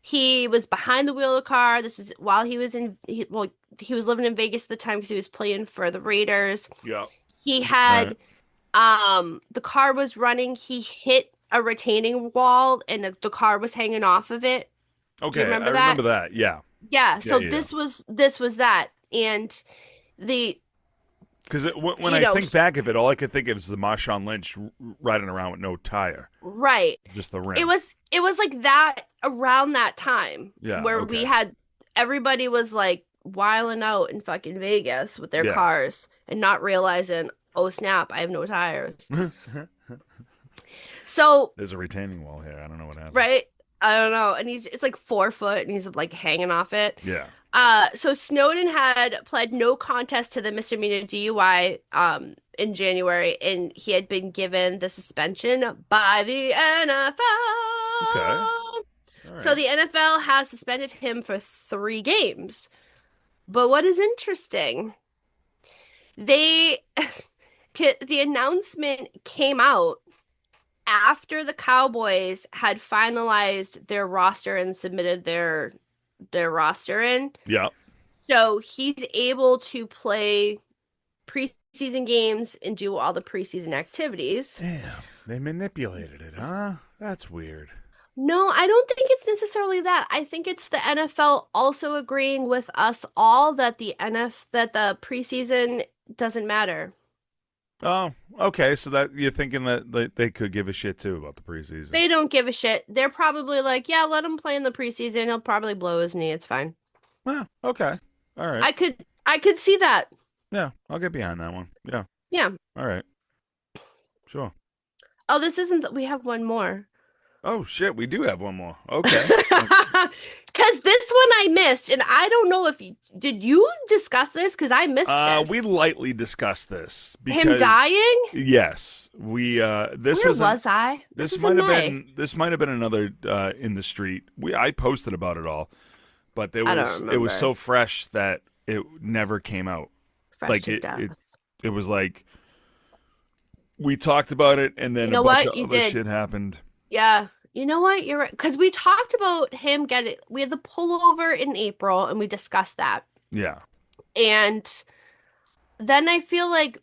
He was behind the wheel of the car. This was while he was living in Vegas at the time because he was playing for the Raiders. Yeah. He All right. had the car was running. He hit a retaining wall and the car was hanging off of it. Do you Okay, I remember that? remember that. Yeah. Yeah, Yeah, so yeah, yeah. this was that. And the Because when you I know, think back of it, all I could think of is the Marshawn Lynch riding around with no tire, right. just the It rim. was it was like that around that time Yeah. where we Okay. had everybody was like wiling out in fucking Vegas with their Yeah. cars and not realizing, oh snap, I have no tires. So, There's a retaining wall here. I don't know what happened. right? I don't know. And it's like 4 foot and he's like hanging off it. Yeah. So Snowden had pled no contest to the misdemeanor DUI in January, and he had been given the suspension by the Okay. NFL. All So right. the NFL has suspended him for 3 games. But what is interesting, they the announcement came out after the Cowboys had finalized their roster and submitted their roster in. Yeah. So he's able to play preseason games and do all the preseason activities. Damn. They manipulated it, huh? That's weird. No, I don't think it's necessarily that. I think it's the NFL also agreeing with us all that the preseason doesn't matter. Oh, okay. So that you're thinking that they could give a shit too about the preseason. They don't give a shit. They're probably like, yeah, let him play in the preseason. He'll probably blow his knee. It's fine. Well, okay. All right. I could see that. Yeah, I'll get behind that one. Yeah. Yeah. All right. Sure. Oh, this isn't we have one more. Oh shit, we do have one more. Okay. Because this one I missed, and I don't know if did you discuss this? Because I missed this. We lightly discussed this Him because dying? yes, we this Where was was I? This was might in have May. been another in the street. I posted about it all, but I don't it was remember. so fresh that it never came out. Fresh Like to death. it was like we talked about it and You then a know bunch of what? You other did. shit happened. Yeah. You know what? You're right. Because we talked about him getting. We had the pullover in April, and we discussed that. Yeah. And then I feel like,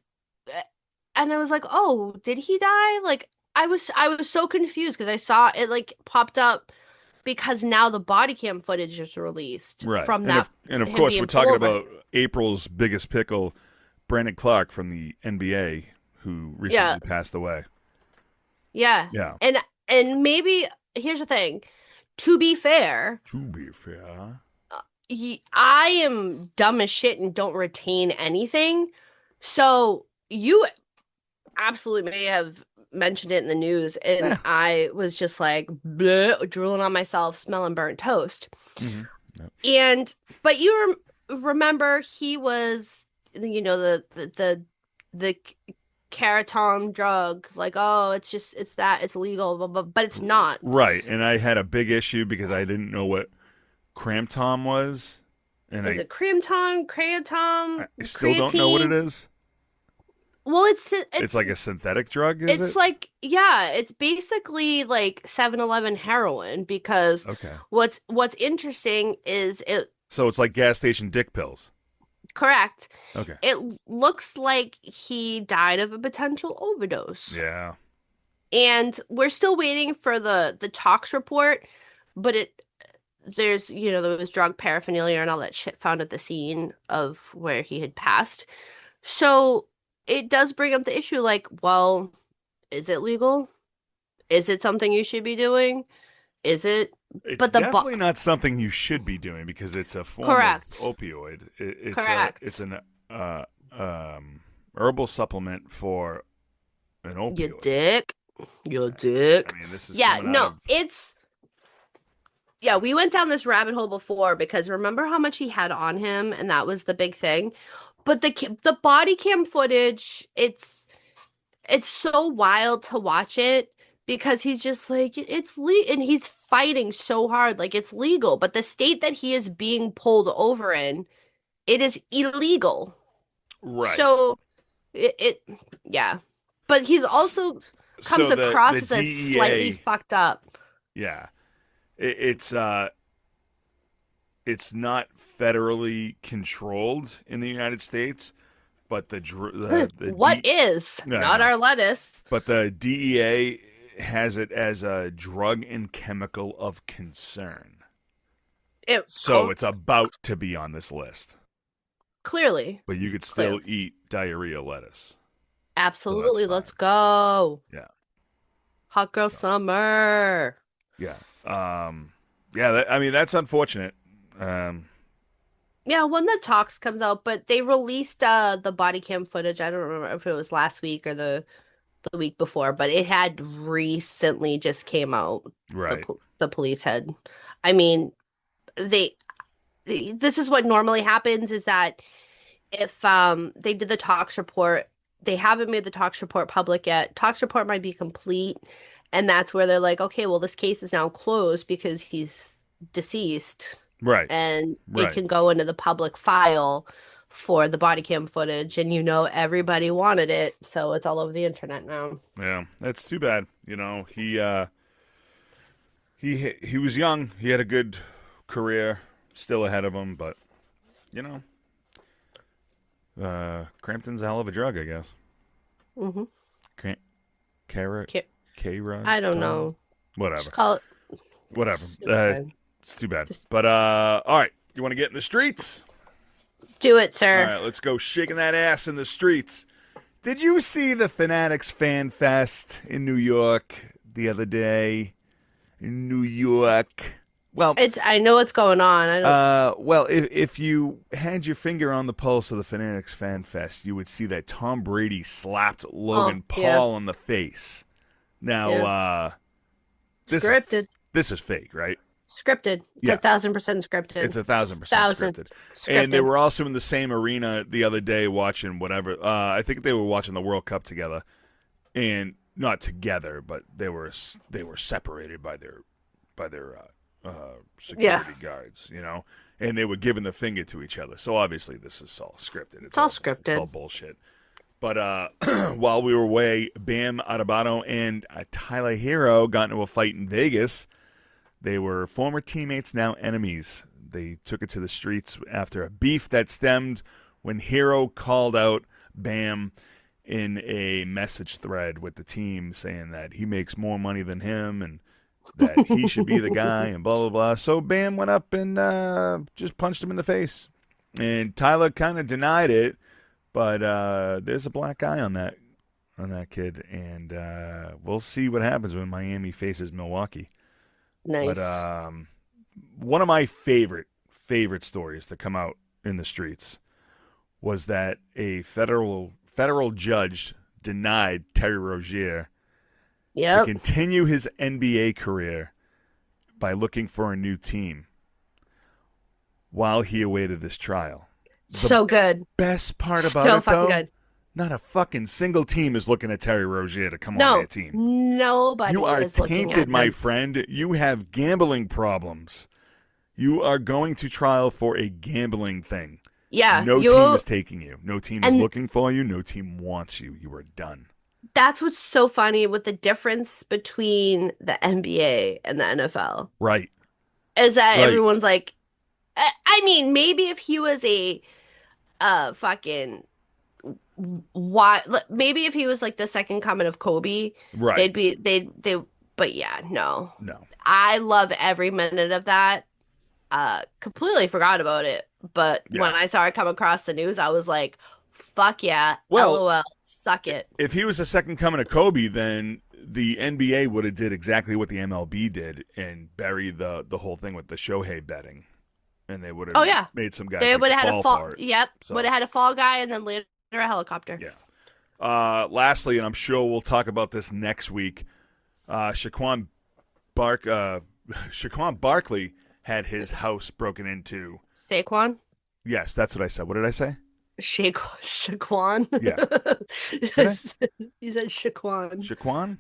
and I was like, oh, did he die? Like I was so confused because I saw it like popped up because now the body cam footage is released Right. from that And of him course we're being talking pulled over. about April's biggest pickle, Brandon Clark from the NBA, who Yeah, recently passed away. yeah, Yeah. and maybe here's the thing. To be fair, To be fair. I am dumb as shit and don't retain anything. So you absolutely may have mentioned it in the news, and Yeah. I was just like bleh, drooling on myself, smelling burnt toast. Hmm. Yep. And but you remember he was, the Caratom drug, like, oh, it's that it's legal, but it's not. Right. And I had a big issue because I didn't know what Cramptom was. And Is it Creamton, I Creatom, still don't know what it creatine? is. Well, It's like a synthetic drug, is it's it? like, yeah, it's basically like 7-Eleven heroin because Okay. what's interesting is it So it's like gas station dick pills. correct. Okay. It looks like he died of a potential overdose. Yeah. And we're still waiting for the tox report, but there was drug paraphernalia and all that shit found at the scene of where he had passed. So it does bring up the issue like, well, is it legal? Is it something you should be doing? Is it? It's But the definitely not something you should be doing because it's a form of correct, opioid. correct. It's an uh, herbal supplement for an You opioid. dick, you dick. I mean, this is Yeah, coming out no, of yeah, we went down this rabbit hole before because remember how much he had on him, and that was the big thing. But the body cam footage, it's so wild to watch it because he's just like it's legal and he's fighting so hard like it's legal, but the state that he is being pulled over in, it is illegal. right. So it yeah. But he's also comes the across as slightly DEA, fucked up. yeah, it's not federally controlled in the United States, but the What D is? no, I Not know, our lettuce. but the DEA has it as a drug and chemical of concern. It So it's about to be on this list. clearly, But you could still clearly. eat diarrhea lettuce. So that's Absolutely. fine. Let's go. Yeah. Hot girl So, summer. yeah. Yeah, I mean, that's unfortunate. Yeah, when the talks comes out, but they released the body cam footage. I don't remember if it was last week or the week before, but it had recently just came out. Right. The police had. I mean, they this is what normally happens is that if they did the talks report, they haven't made the talks report public yet. Talks report might be complete, and that's where they're like, okay, well, this case is now closed because he's deceased, Right. and it Right. can go into the public file for the body cam footage, and everybody wanted it, so it's all over the internet now. Yeah. That's too bad. He was young. He had a good career still ahead of him, but you know, Crampton's a hell of a drug, I guess. Hmm. Cram- Carrot, K-Rod, I don't know. whatever, Just call it. whatever. It's fine. It's too bad. Just But all right, you want to get in the streets? do it, All sir. right, let's go shaking that ass in the streets. Did you see the Fanatics Fan Fest in New York the other day? In New York. Well, I know what's going on. I don't. if you had your finger on the pulse of the Fanatics Fan Fest, you would see that Tom Brady slapped Oh, Logan yeah. Paul in the face. Now, Yeah. this Scripted. this is fake, right? Scripted. It's Yeah, 1,000% scripted. it's 1,000% Thousand scripted. And they scripted. were also in the same arena the other day watching whatever. I think they were watching the World Cup together, and not together, but they were separated by their Yeah. security guards, and they were giving the finger to each other. So obviously this is all scripted. It's all It's all scripted. bullshit. But while we were away, Bam Adebayo and Tyler Hero got into a fight in Vegas. They were former teammates, now enemies. They took it to the streets after a beef that stemmed when Hero called out Bam in a message thread with the team saying that he makes more money than him and that he should be the guy and blah, blah, blah. So Bam went up and just punched him in the face. And Tyler kind of denied it, but there's a black eye on that kid. And we'll see what happens when Miami faces Milwaukee. But Nice. one of my favorite stories to come out in the streets was that a federal judge denied Terry Rozier to Yep. continue his NBA career by looking for a new team while he awaited this trial. The So good. best part about So it, fucking though, good. not a fucking single team is looking at Terry Rozier to come on their No, team. nobody You are is looking tainted, at my him. friend. You have gambling problems. You are going to trial for a gambling thing. Yeah, No team is taking you. No team is and looking for you. No team wants you. You are done. that's what's so funny with the difference between the NBA and the NFL Right. is that Right. everyone's like, I mean, maybe if he was a fucking why maybe if he was like the second coming of Kobe, Right. they but yeah, no. No. I love every minute of that. Completely forgot about it, but Yeah. when I saw it come across the news, I was like, fuck yeah, Well, LOL, suck it. if he was the second coming of Kobe, then the NBA would have did exactly what the MLB did and buried the whole thing with the Shohei betting, and they would have Oh yeah. made some guy They take would the have had fall a fall for it. yep, would So have had a fall guy and then later a helicopter. yeah. Lastly, and I'm sure we'll talk about this next week. Shaquan Barkley had his house broken into. Saquon? Yes, that's what I said. What did I say? Shaquan? Yeah. Yes. You said Shaquan. Shaquan?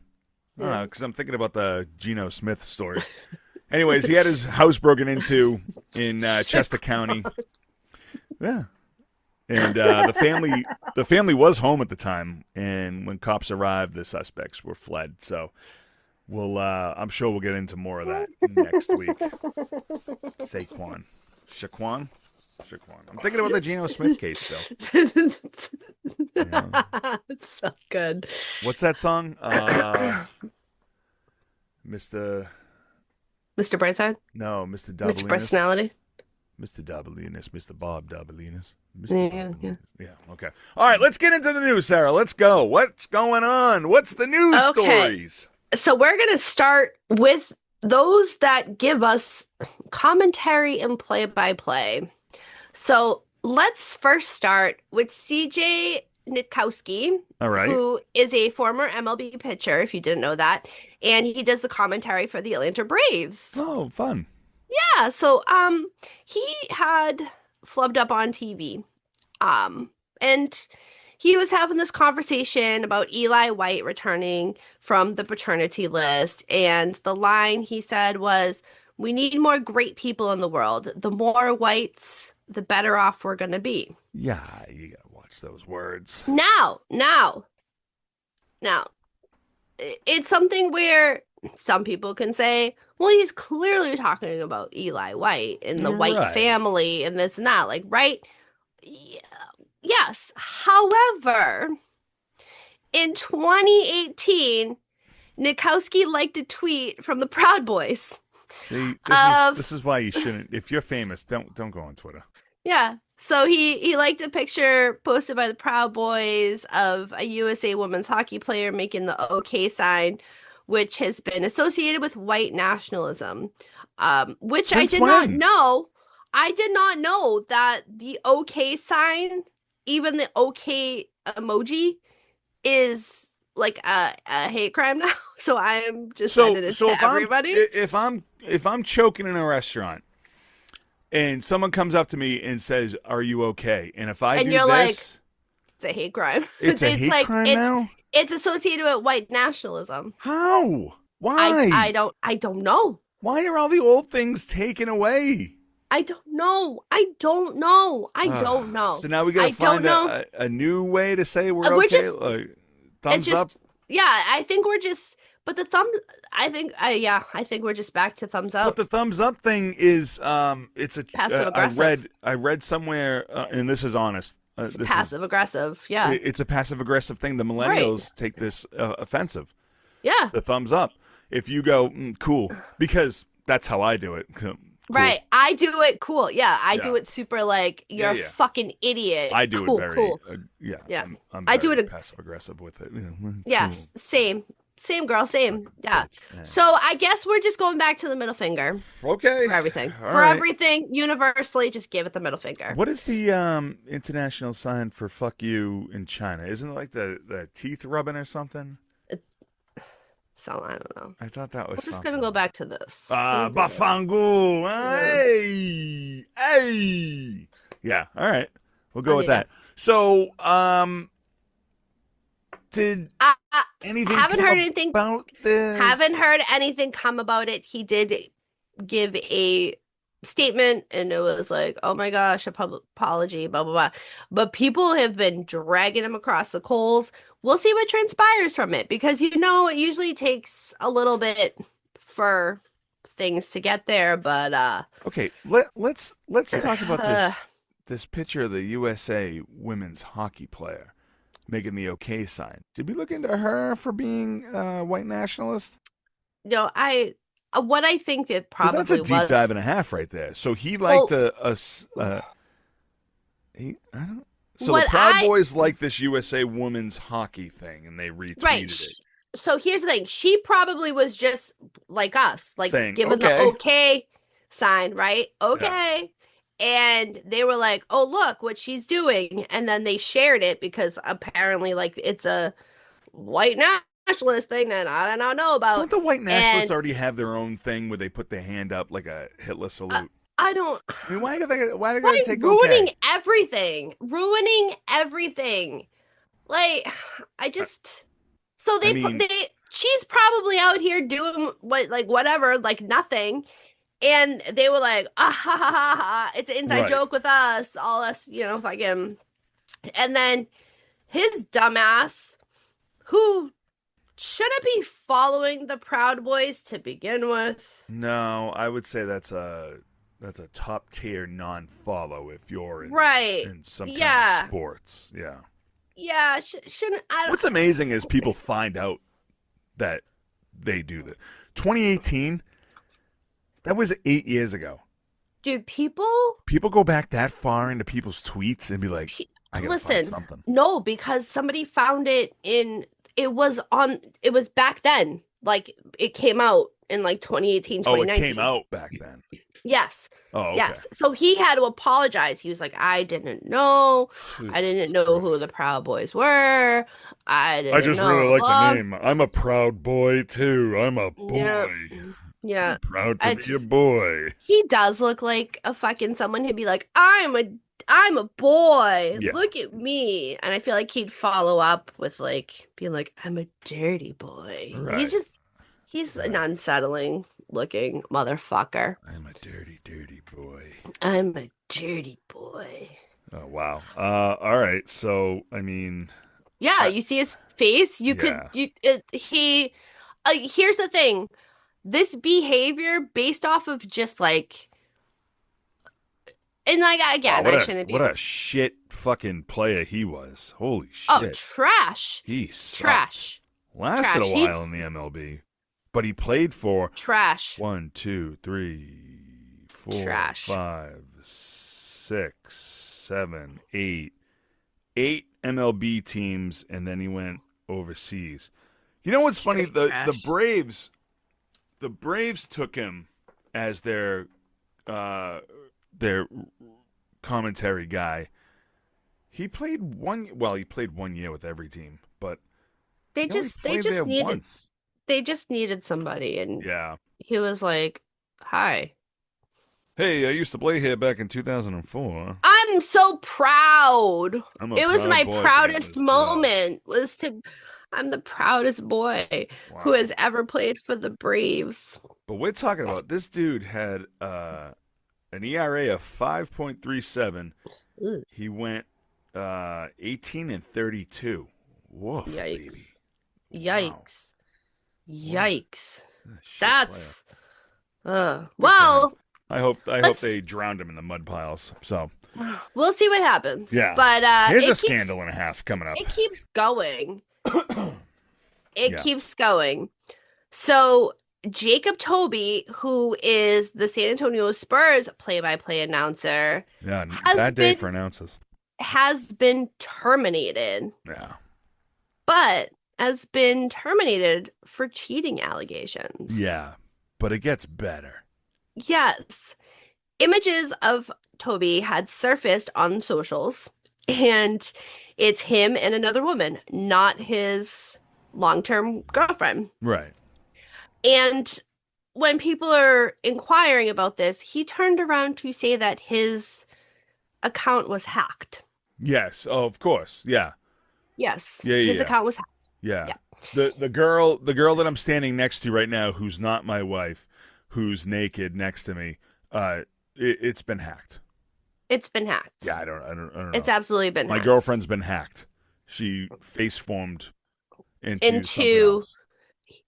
Yeah. Because I'm thinking about the Geno Smith story. Anyways, he had his house broken into in Chester County. Yeah. And the family was home at the time, and when cops arrived, the suspects were fled. So I'm sure we'll get into more of that next week. Saquon, Shaquan, Shaquan. I'm thinking about the Geno Smith case still. Yeah. It's so good. What's that song? Mr. Mr. Brightside, No, Mr. Mr. Doubliness. Personality. Mr. Doubliness, Mr. Bob Doubliness. Mr. Yeah, yeah. Doubliness. Yeah, okay. All right, let's get into the news, Sarah. Let's go. What's going on? What's the news Okay. stories? So we're going to start with those that give us commentary and play-by-play. So let's first start with CJ Nitkowski, All right. who is a former MLB pitcher, if you didn't know that, and he does the commentary for the Atlanta Braves. Oh, fun. Yeah, so he had flubbed up on TV. And he was having this conversation about Eli White returning from the paternity list, and the line he said was, "We need more great people in the world. The more whites, the better off we're gonna be." Yeah, you gotta watch those words. Now, it's something where some people can say, well, he's clearly talking about Eli White and the White Right. family and this and that, like, right? Yes. However, in 2018, Nikowski liked a tweet from the Proud Boys. See, Of this is why you shouldn't. If you're famous, don't go on Twitter. Yeah. So he liked a picture posted by the Proud Boys of a USA women's hockey player making the OK sign, which has been associated with white nationalism. Which I Since did not when? know. I did not know that the OK sign, even the OK emoji, is like a hate crime now. So I am just sending it So to everybody. if I'm choking in a restaurant and someone comes up to me and says, "Are you okay?" and if I And do you're like, this, it's a hate crime. it's a hate like crime now. it's associated with white nationalism. How? Why? I don't know. Why are all the old things taken away? I don't know. I don't know. I don't know. So now we I gotta don't find know. a new way to say we're We're okay. just Like, it's thumbs up. just yeah, I think we're just but the thumb I think we're just back to thumbs But up. the thumbs up thing is, it's a. Passive I aggressive. read somewhere, and this is honest. It's This passive aggressive. Yeah. it's a passive aggressive thing. The millennials take this offensive. Yeah. The thumbs up. If you go cool, because that's how I do it. Cool. Right. I do it cool. Yeah. I do Yeah. it super like you're Yeah. a fucking idiot. I do cool, it very. cool. Yeah. Yeah. I'm I do very it passive aggressive with it. Yeah, Cool. same. Same girl, same. Yeah. Yeah. So I guess we're just going back to the middle finger Okay. for everything. All For right. everything, universally, just give it the middle finger. What is the international sign for "fuck you" in China? Isn't it like the teeth rubbing or something? So I don't know. I thought that was We're just something. gonna go back to this. Bafangu. Hey. Hey. Yeah, all right. We'll go with yeah. that. So, did I anything haven't come heard anything. about this? Haven't heard anything come about it. He did give a statement, and it was like, "Oh my gosh, a public apology," blah blah blah. But people have been dragging him across the coals. We'll see what transpires from it because it usually takes a little bit for things to get there. But Okay, let's talk about this picture of the USA women's hockey player making the OK sign. Did we look into her for being a white nationalist? I what I think it 'Cause probably that's a deep was. dive and a half right there. So he liked I don't. So What the Proud I- Boys like this USA women's hockey thing, and they retweeted Right. it. So here's the thing. She probably was just like us, like Saying, giving okay. the okay sign, right? Okay. And they were like, "Oh, look what she's doing." And then they shared it because apparently like it's a white nationalist thing that I don't know about. Don't the white nationalists And- already have their own thing where they put their hand up like a Hitler salute? I don't I mean, why are they Why gonna take ruining okay? everything. Ruining everything. Like I just so they I mean- she's probably out here doing whatever, like nothing. And they were like, ah ha ha ha ha. It's an inside Right. joke with us, all us, fucking And then his dumbass, who shouldn't be following the Proud Boys to begin with. No, I would say that's a top tier non-follow if you're Right. in some kind of Yeah. sports. Yeah. Yeah. Shouldn't. I don't. What's amazing is people find out that they do this. 2018, that was 8 years ago. Do people. People go back that far into people's tweets and be like, Pe- I gotta find Listen, something. no, because somebody found it in. It was back then. Like, it came out in like 2018, Oh, it came 2019. out back then. Yes. Oh, okay. Yes. So he had to apologize. He was like, I didn't know. I didn't Jesus know who the Christ. Proud Boys were. I I didn't just really know. like the name. I'm a proud boy too. I'm a Yeah. boy. Yeah. I'm proud to I be a just boy. he does look like a fucking someone who'd be like, I'm a boy. Yeah. Look at me. And I feel like he'd follow up with like being like, I'm a dirty boy. Right. He's an Right. unsettling looking motherfucker. I'm a dirty, dirty boy. I'm a dirty boy. Oh wow. All right. So I mean, Yeah, I, you see his face. You could yeah. you it, he here's the thing. This behavior based off of just like and like Wow. again, I shouldn't What be a shit fucking player he was. Holy oh shit. trash. He sucked. Trash. Lasted a Trash. while in He's the MLB, but he played for trash. one, two, three, four, Trash. five, six, seven, eight MLB teams, and then he went overseas. You know what's funny? Straight trash. The Braves took him as uh their commentary guy. He played 1 year with every team, but he only They played there just needed once. somebody and Yeah. he was like, "Hi. Hey, I used to play here back in 2004. I'm so proud. I'm a It was proud my boy for getting proudest this job. moment was to I'm the proudest boy who Wow. has ever played for the Braves. But we're talking about this dude had an ERA of 5.37. Ugh. He went 18 and 32. Woof, baby. Yikes. Wow. Yikes. What Yikes. a shit player. That's Good for him. well, I hope let's they drowned him in the mud piles. So we'll see what happens. yeah. But Here's a scandal and a half coming up. it keeps going. It Yeah. keeps going. So Jacob Toby, who is the San Antonio Spurs play-by-play announcer, Yeah, has bad day been for announcers. has been terminated, Yeah. but has been terminated for cheating allegations. Yeah. But it gets better. Yes. Images of Toby had surfaced on socials, and it's him and another woman, not his long-term girlfriend. Right. And when people are inquiring about this, he turned around to say that his account was hacked. Yes. Oh, of course. Yeah. Yes, Yeah, his yeah. account was hacked. Yeah. Yeah. The girl that I'm standing next to right now, who's not my wife, who's naked next to me, it's been hacked. It's been hacked. Yeah, I don't know. It's absolutely been My hacked. girlfriend's been hacked. She face formed into something Into else.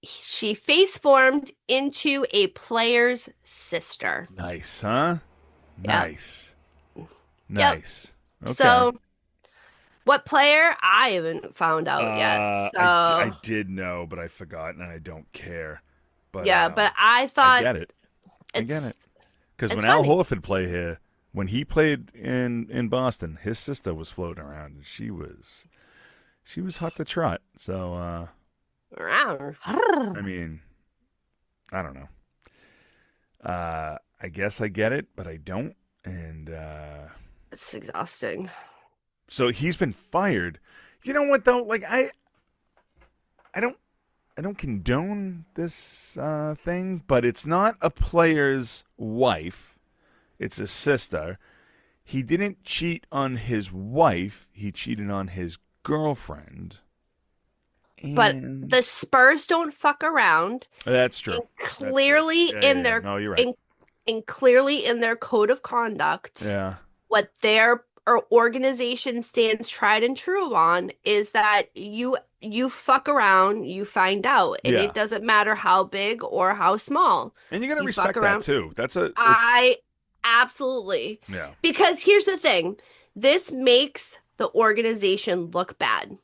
she face formed into a player's sister. Nice, huh? Yep. Nice. Yep. Nice. Okay. So, what player? I haven't found out yet. So, I did know, but I forgot, and I don't care. But yeah, but I I thought get it. I get it. Because it's when Al funny. Horford played here, when he played in Boston, his sister was floating around, and she was hot to trot. So I mean, I don't know. I guess I get it, but I don't. And It's exhausting. so he's been fired. You know what though? Like I don't condone this thing, but it's not a player's wife. It's a sister. He didn't cheat on his wife. He cheated on his girlfriend. But And the Spurs don't fuck around. that's true. And That's true. clearly Yeah, in yeah, their no, you're right. and clearly in their code of conduct, Yeah. what their our organization stands tried and true on is that you fuck around, you find out, and Yeah. it doesn't matter how big or how small. And you got to You fuck respect that around. too. It's, I absolutely. yeah. Because here's the thing. This makes the organization look bad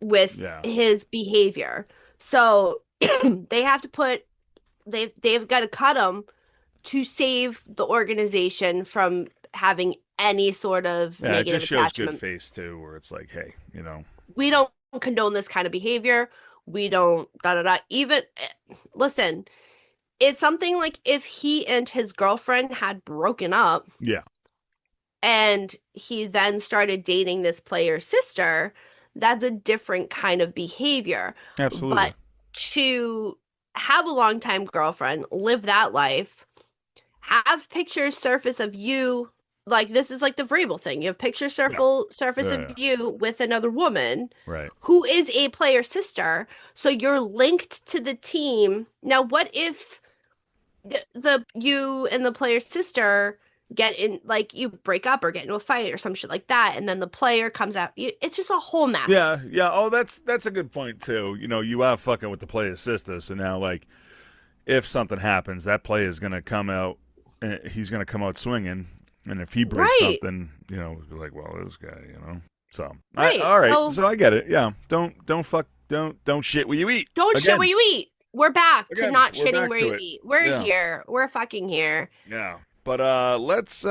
with Yeah. his behavior. So they have to put they've got to cut him to save the organization from having any sort of Yeah. It negative just shows good attachment. face too, where it's like, hey, We don't condone this kind of behavior. We don't da da da. Even listen, it's something like if he and his girlfriend had broken up yeah, and he then started dating this player's sister, that's a different kind of behavior. absolutely. But to have a longtime girlfriend, live that life, have pictures surface of you, like this is like the Vrabel thing. You have pictures Yeah. surface Yeah. of Yeah. you with another woman Right. who is a player's sister. So you're linked to the team. Now, what if the you and the player's sister get in, like you break up or get into a fight or some shit like that, and then the player comes out? It's just a whole mess. Yeah. Yeah. Oh, that's a good point too. You are fucking with the player's sister, so now like if something happens, that player is gonna come out. He's gonna come out swinging, and if he breaks Right, something, like, well, this guy. So right. all right. So So I get it. Yeah. Don't fuck. Don't shit what you eat. don't shit Again. where you eat. We're back to Again. not We're shitting back where to you it. eat. We're Yeah. here. We're fucking here. Yeah. But let's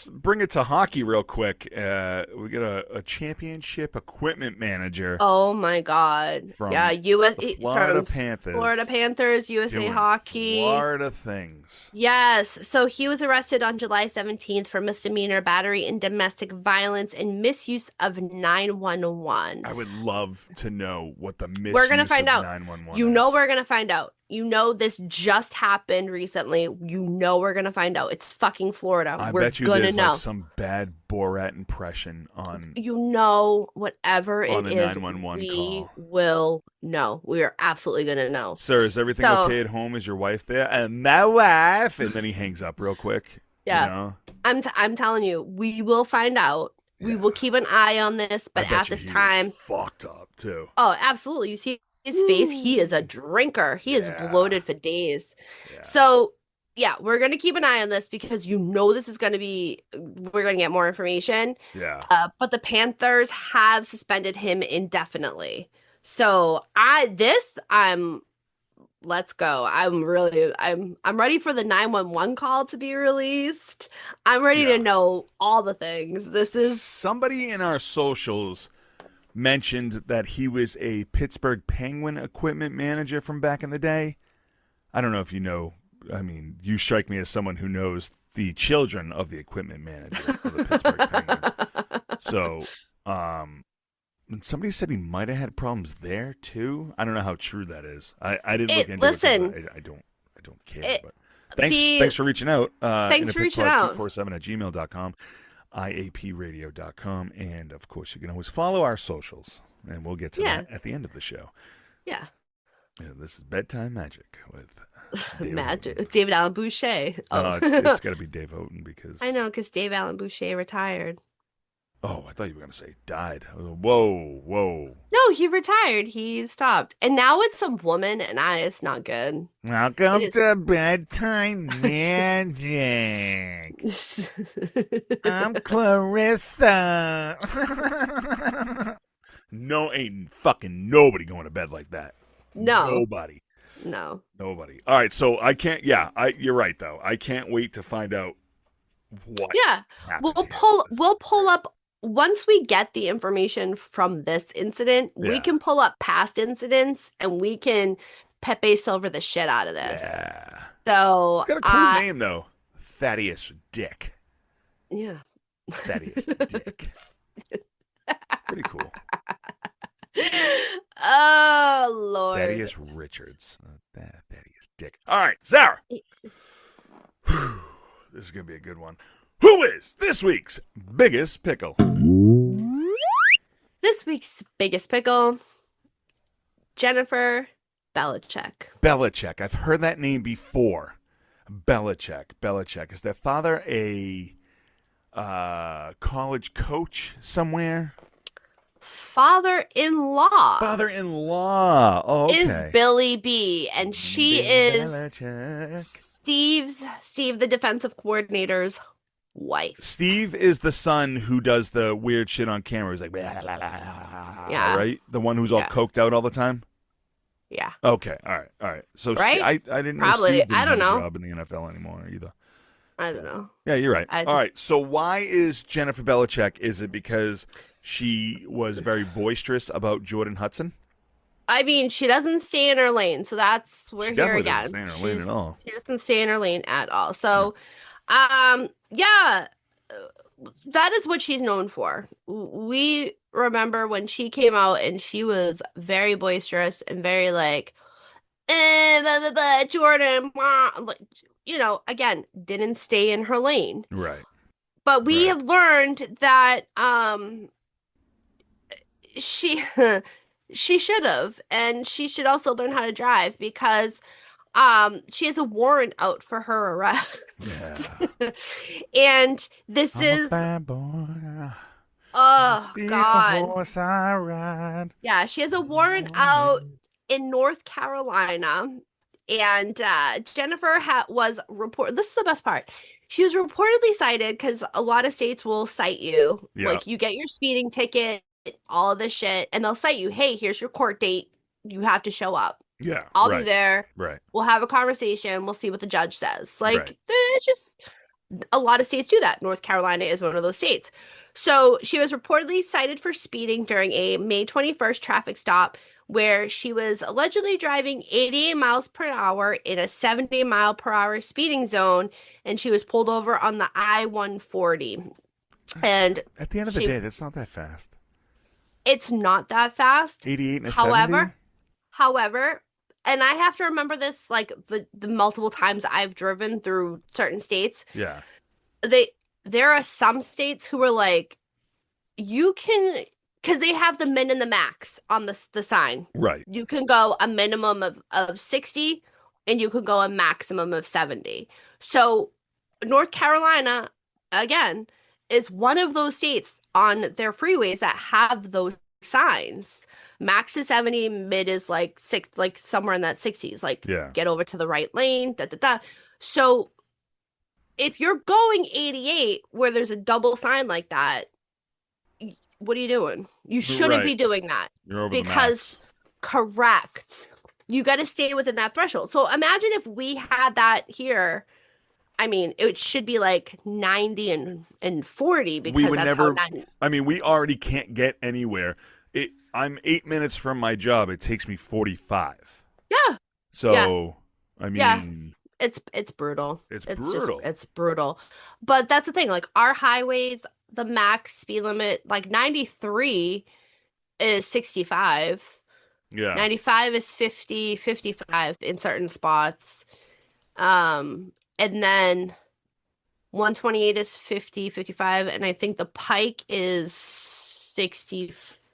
bring it to hockey real quick. We got a championship equipment manager Oh my God. Yeah, from US the Florida from Panthers Florida Panthers, USA doing Hockey. Florida things. Yes. So he was arrested on July 17th for misdemeanor battery and domestic violence and misuse of 911. I would love to know what the We're gonna misuse find of out. 911 You know is. we're gonna find out. You know this just happened recently. You know we're gonna find out. It's fucking Florida. I We're bet you gonna there's like know. some bad Borat impression on You know whatever it the is, 911 we call. will know. We are absolutely gonna know. Sir, is everything So okay at home? Is your wife there? And my wife. And then he hangs up real quick. yeah, I'm telling you, we will find out. We Yeah. will keep an eye on this, I but bet at you this he was time, fucked up too. oh, absolutely. You see his face, he is a drinker. He is Yeah. bloated for days. Yeah. So, yeah, we're going to keep an eye on this because you know this is going to be, we're going to get more information. Yeah. But the Panthers have suspended him indefinitely. So, let's go. I'm ready for the 911 call to be released. I'm ready to Yeah. know all the things. This is Somebody in our socials mentioned that he was a Pittsburgh Penguin equipment manager from back in the day. I don't know if you know. I mean, you strike me as someone who knows the children of the equipment manager for the Pittsburgh Penguins. So, and somebody said he might have had problems there too. I don't know how true that is. I didn't look into listen, it because I don't care. it, But thanks for reaching out. thanks for reaching out. 247 at gmail.com, iapradio.com, and of course you can always follow our socials, and we'll get to Yeah. that at the end of the show. Yeah. Yeah, this is Bedtime Magic with Dave Magic. Houghton. David Allen Boucher. No, Oh. it's got to be Dave Houghton because I know, because Dave Allen Boucher retired. Oh, I thought you were going to say died. Whoa. No, he retired. He stopped. And now it's some woman, and it's not good. Welcome It is- to Bedtime Magic. I'm Clarissa. No, ain't fucking nobody going to bed like that. No. Nobody. No. Nobody. All right, so I can't. Yeah, you're right though. I can't wait to find out what. Yeah. happened We'll here. pull up once we get the information from this incident, we Yeah. can pull up past incidents and we can Pepe Silver the shit out of this. Yeah. So Got a cool name though. Thaddeus Dick. Yeah. Thaddeus Dick. Pretty cool. Oh Lord. Thaddeus Richards. Thaddeus Dick. All right, Sarah. This is going to be a good one. Who is this week's biggest pickle? This week's biggest pickle, Jennifer Belichick. Belichick. I've heard that name before. Belichick. Is their father a college coach somewhere. Father-in-law Father-in-law. Oh, is okay. Billy B, and she Bill is Belichick. Steve, the defensive coordinator's wife. Steve is the son who does the weird shit on camera. He's like, blah, blah, blah, blah, Yeah, right? The one who's all yeah, coked out all the time. yeah. Okay, all right, all right. So Right? I didn't know Probably. Steve I didn't don't have a know. job in the NFL anymore either. I don't So know. yeah, you're right. I All right. So why is Jennifer Belichick? Is it because she was very boisterous about Jordan Hudson? I mean, she doesn't stay in her lane, so that's we're She here definitely doesn't again. stay in her lane at all. She doesn't stay in her lane at all. Yeah. So, yeah, that is what she's known for. We remember when she came out and she was very boisterous and very like, blah, blah, blah, Jordan, blah, like, again, didn't stay in her lane. Right. But we Right. have learned that she she should have, and she should also learn how to drive because she has a warrant out for her arrest. Yeah. And this I'm a is bad boy. I oh steal a God. horse I ride. Yeah, she has a In the warrant out morning. in North Carolina. And Jennifer was report. This is the best part. She was reportedly cited because a lot of states will cite you. Yeah. Like you get your speeding ticket, all of this shit, and they'll cite you. Hey, here's your court date. You have to show up. Yeah. I'll be Right. there. Right. We'll have a conversation. We'll see what the judge says. Right. Like it's just a lot of states do that. North Carolina is one of those states. So she was reportedly cited for speeding during a May 21st traffic stop where she was allegedly driving 88 miles per hour in a 70-mile-per-hour speeding zone, and she was pulled over on the I-140. And At the end of the she, day, that's not that fast. it's not that fast. 88 and a 70? However, and I have to remember this like the multiple times I've driven through certain states. Yeah. They there are some states who are like you can because they have the min and the max on the sign. Right. You can go a minimum of 60 and you can go a maximum of 70. So North Carolina, again, is one of those states on their freeways that have those signs. Max is 70, mid is like six, like somewhere in that 60s. Like Yeah. get over to the right lane, da da da. So if you're going 88 where there's a double sign like that, what are you doing? You shouldn't be Right. doing that You're over the because max. correct. You got to stay within that threshold. So imagine if we had that here. I mean, it should be like 90 and 40 We because would that's how never. 90. I mean, we already can't get anywhere. I'm 8 minutes from my job. It takes me 45. Yeah. Yeah. So, I Yeah. mean, It's brutal. it's It's just brutal. it's brutal. But that's the thing. Like our highways, the max speed limit, like 93 is 65. Yeah. 95 is 50, 55 in certain spots. And then 128 is 50, 55, and I think the Pike is 60,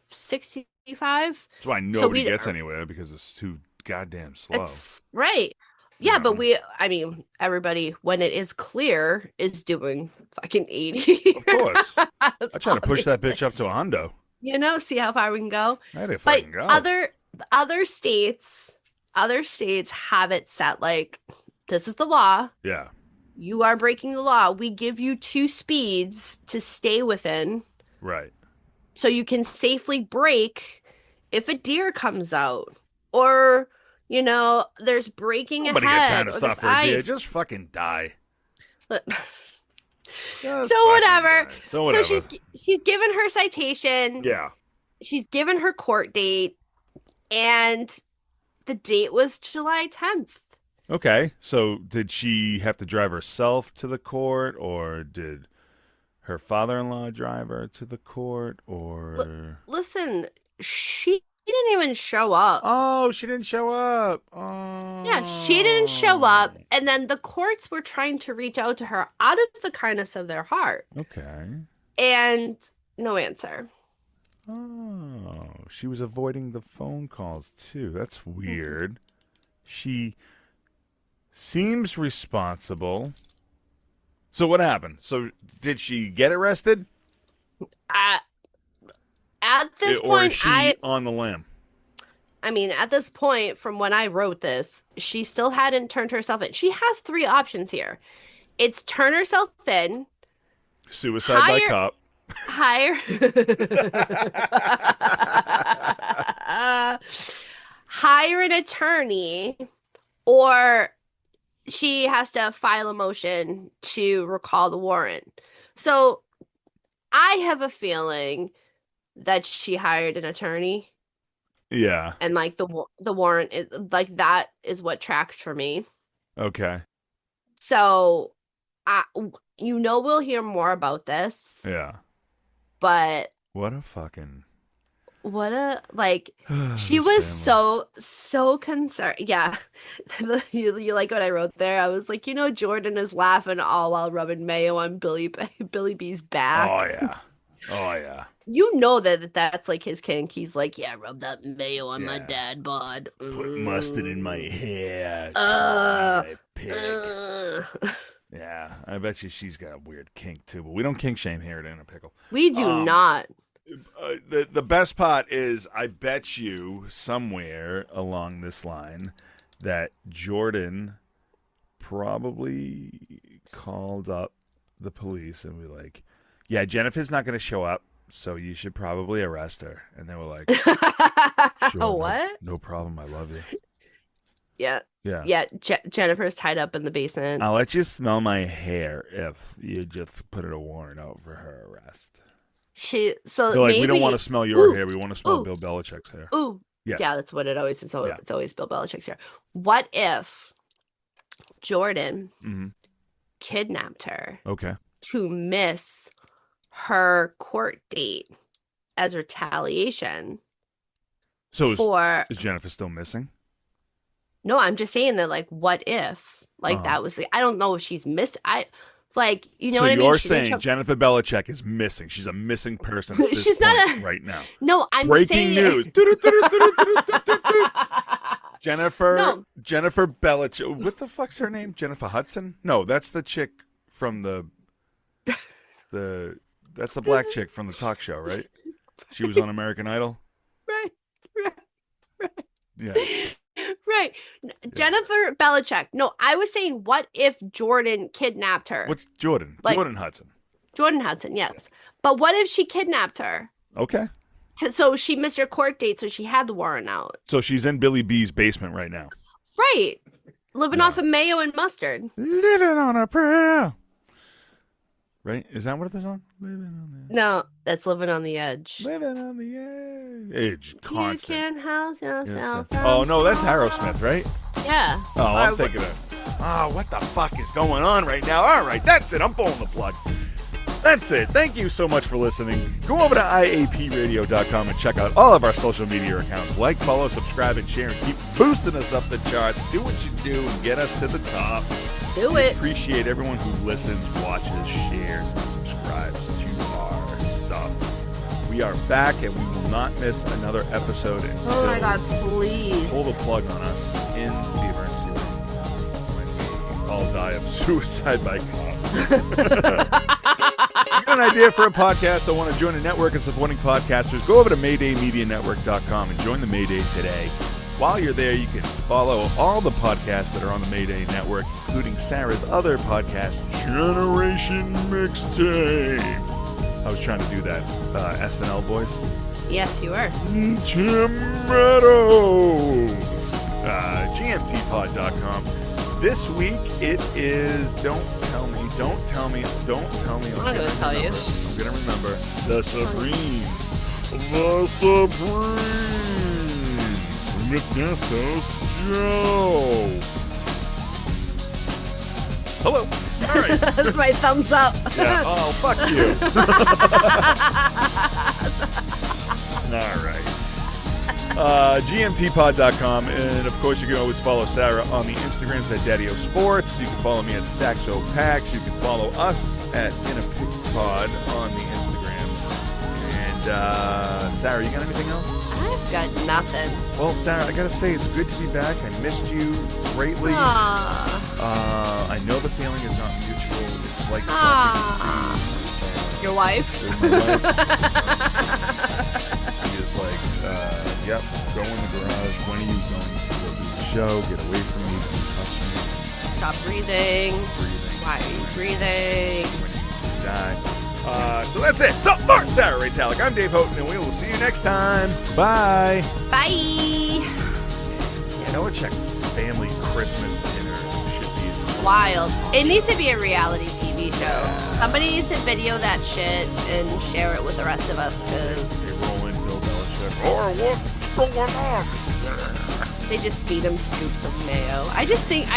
65. That's why So nobody we gets anywhere because it's too goddamn slow. it's right. You Yeah, but know? I mean, everybody, when it is clear, is doing fucking 80. Of course. I try to push that Obviously. bitch up to a hundo. See how far we can go. I had to But fucking go. other states have it set like this is the law. Yeah. You are breaking the law. We give you two speeds to stay within Right. so you can safely brake if a deer comes out or there's braking Nobody got time ahead to or stop this for a deer. ice. Just fucking die. Just So fucking whatever. die. So So whatever. she's given her citation. Yeah. She's given her court date, and the date was July 10th. Okay. So did she have to drive herself to the court, or did her father-in-law drive her to the court, or? Listen, she didn't even show up. Oh, she didn't show up. Yeah, she didn't show up, Oh. and then the courts were trying to reach out to her out of the kindness of their heart, Okay. and no answer. Oh, she was avoiding the phone calls too. That's weird. She seems responsible. So what happened? So did she get arrested? At, at this Or is point, she on the lam? I mean, at this point, from when I wrote this, she still hadn't turned herself in. She has three options here. It's turn herself in, Suicide by cop. hire, hire an attorney, or she has to file a motion to recall the warrant. So I have a feeling that she hired an attorney. Yeah. And like the warrant is like that is what tracks for me. Okay. So, I we'll hear more about this. Yeah. But what a fucking she was so concerned. Yeah. You like what I wrote there? I was like, Jordan is laughing all while rubbing mayo on Billy B's back. Oh yeah. Oh yeah. That's like his kink. He's like, yeah, rub that mayo on my dad bod. Put mustard in my hair. My pig. Yeah, I bet you she's got a weird kink too, but we don't kink shame here at In A Pickle. We do not. The best part is, I bet you somewhere along this line that Jordan probably called up the police and be like, yeah, Jennifer's not going to show up, so you should probably arrest her. And they were like, sure, what? No problem. I love you. Yeah. Yeah. Yeah. Jennifer's tied up in the basement. I'll let you smell my hair if you just put a warrant out for her arrest. They're like, maybe, we don't want to smell your hair. We want to smell Bill Belichick's hair. Ooh. Yes. Yeah, that's what it always is. It's always Bill Belichick's hair. What if Jordan kidnapped her to miss her court date as retaliation? So is Jennifer still missing? No, I'm just saying that, like, what if? Like, that was I don't know if she's missed. What I mean? So you're saying Jennifer Belichick is missing. She's a missing person at this she's point right now. No, I'm Breaking saying... news. Jennifer Belichick. What the fuck's her name? Jennifer Hudson? No, that's the chick from that's the black chick from the talk show, right? She was on American Idol. Right. Yeah. Right. Jennifer Belichick. No, I was saying, what if Jordan kidnapped her? What's Jordan? Jordan Hudson. Jordan Hudson, yes. But what if she kidnapped her? Okay. So she missed her court date, so she had the warrant out. So she's in Billy B's basement right now. Right. Living off of mayo and mustard. Living on a prayer. Right? Is that what it is on? No, that's Living on the Edge. Living on the edge. Constant. You can house yourself. Oh, no, that's Aerosmith, right? Yeah. Oh, I'm thinking of... Oh, what the fuck is going on right now? All right, that's it. I'm pulling the plug. That's it. Thank you so much for listening. Go over to iapradio.com and check out all of our social media accounts. Like, follow, subscribe, and share, and keep boosting us up the charts. Do what you do and get us to the top. We appreciate everyone who listens, watches, shares, and subscribes to our stuff. We are back, and we will not miss another episode until oh my God, please pull the plug on us in the emergency room when we all die of suicide by cop. You got an idea for a podcast or want to join a network of supporting podcasters? Go over to MaydayMediaNetwork.com and join the Mayday today. While you're there, you can follow all the podcasts that are on the Mayday Network, including Sarah's other podcast, Generation Mixtape. I was trying to do that SNL voice. Yes, you were. Tim Meadows. GMTpod.com. This week it is Don't Tell Me. I'm not going to tell you. I'm going to remember. The Supreme. The Supreme. McNessos Joe. Hello. All right. That's my thumbs up. Yeah. Oh, fuck you. All right. GMTpod.com. And, of course, you can always follow Sarah on the Instagrams at Daddy-O Sports. You can follow me at Staxo Packs. You can follow us at In A Pickle Pod on the Instagrams. And, Sarah, you got anything else? I've got nothing. Well, Sarah, I gotta say, it's good to be back. I missed you greatly. Aww. I know the feeling is not mutual. It's like Ah. Your wife? With my wife. He is like, yep, go in the garage. When are you going to go do the show? Get away from me. Don't touch me. Stop breathing. Breathing. Why are you breathing? When you die. So that's it. So for Sarah Ray Talick, I'm Dave Houghton, and we will see you next time. Bye. Bye. Yeah, know what? Check family Christmas dinner should be. It's Wild. It needs to be a reality TV show. Somebody needs to video that shit and share it with the rest of us, because they roll in Bill Belichick. Or what's going on? they just feed him scoops of mayo. I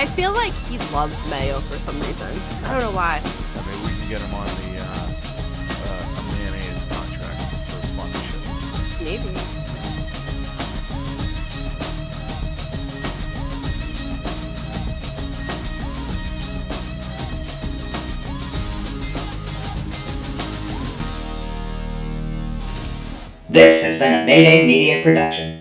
feel like he loves mayo for some reason. I don't know why. Maybe we can get him on the a mayonnaise contract for sponsorship. Maybe. This has been a Mayday Media production.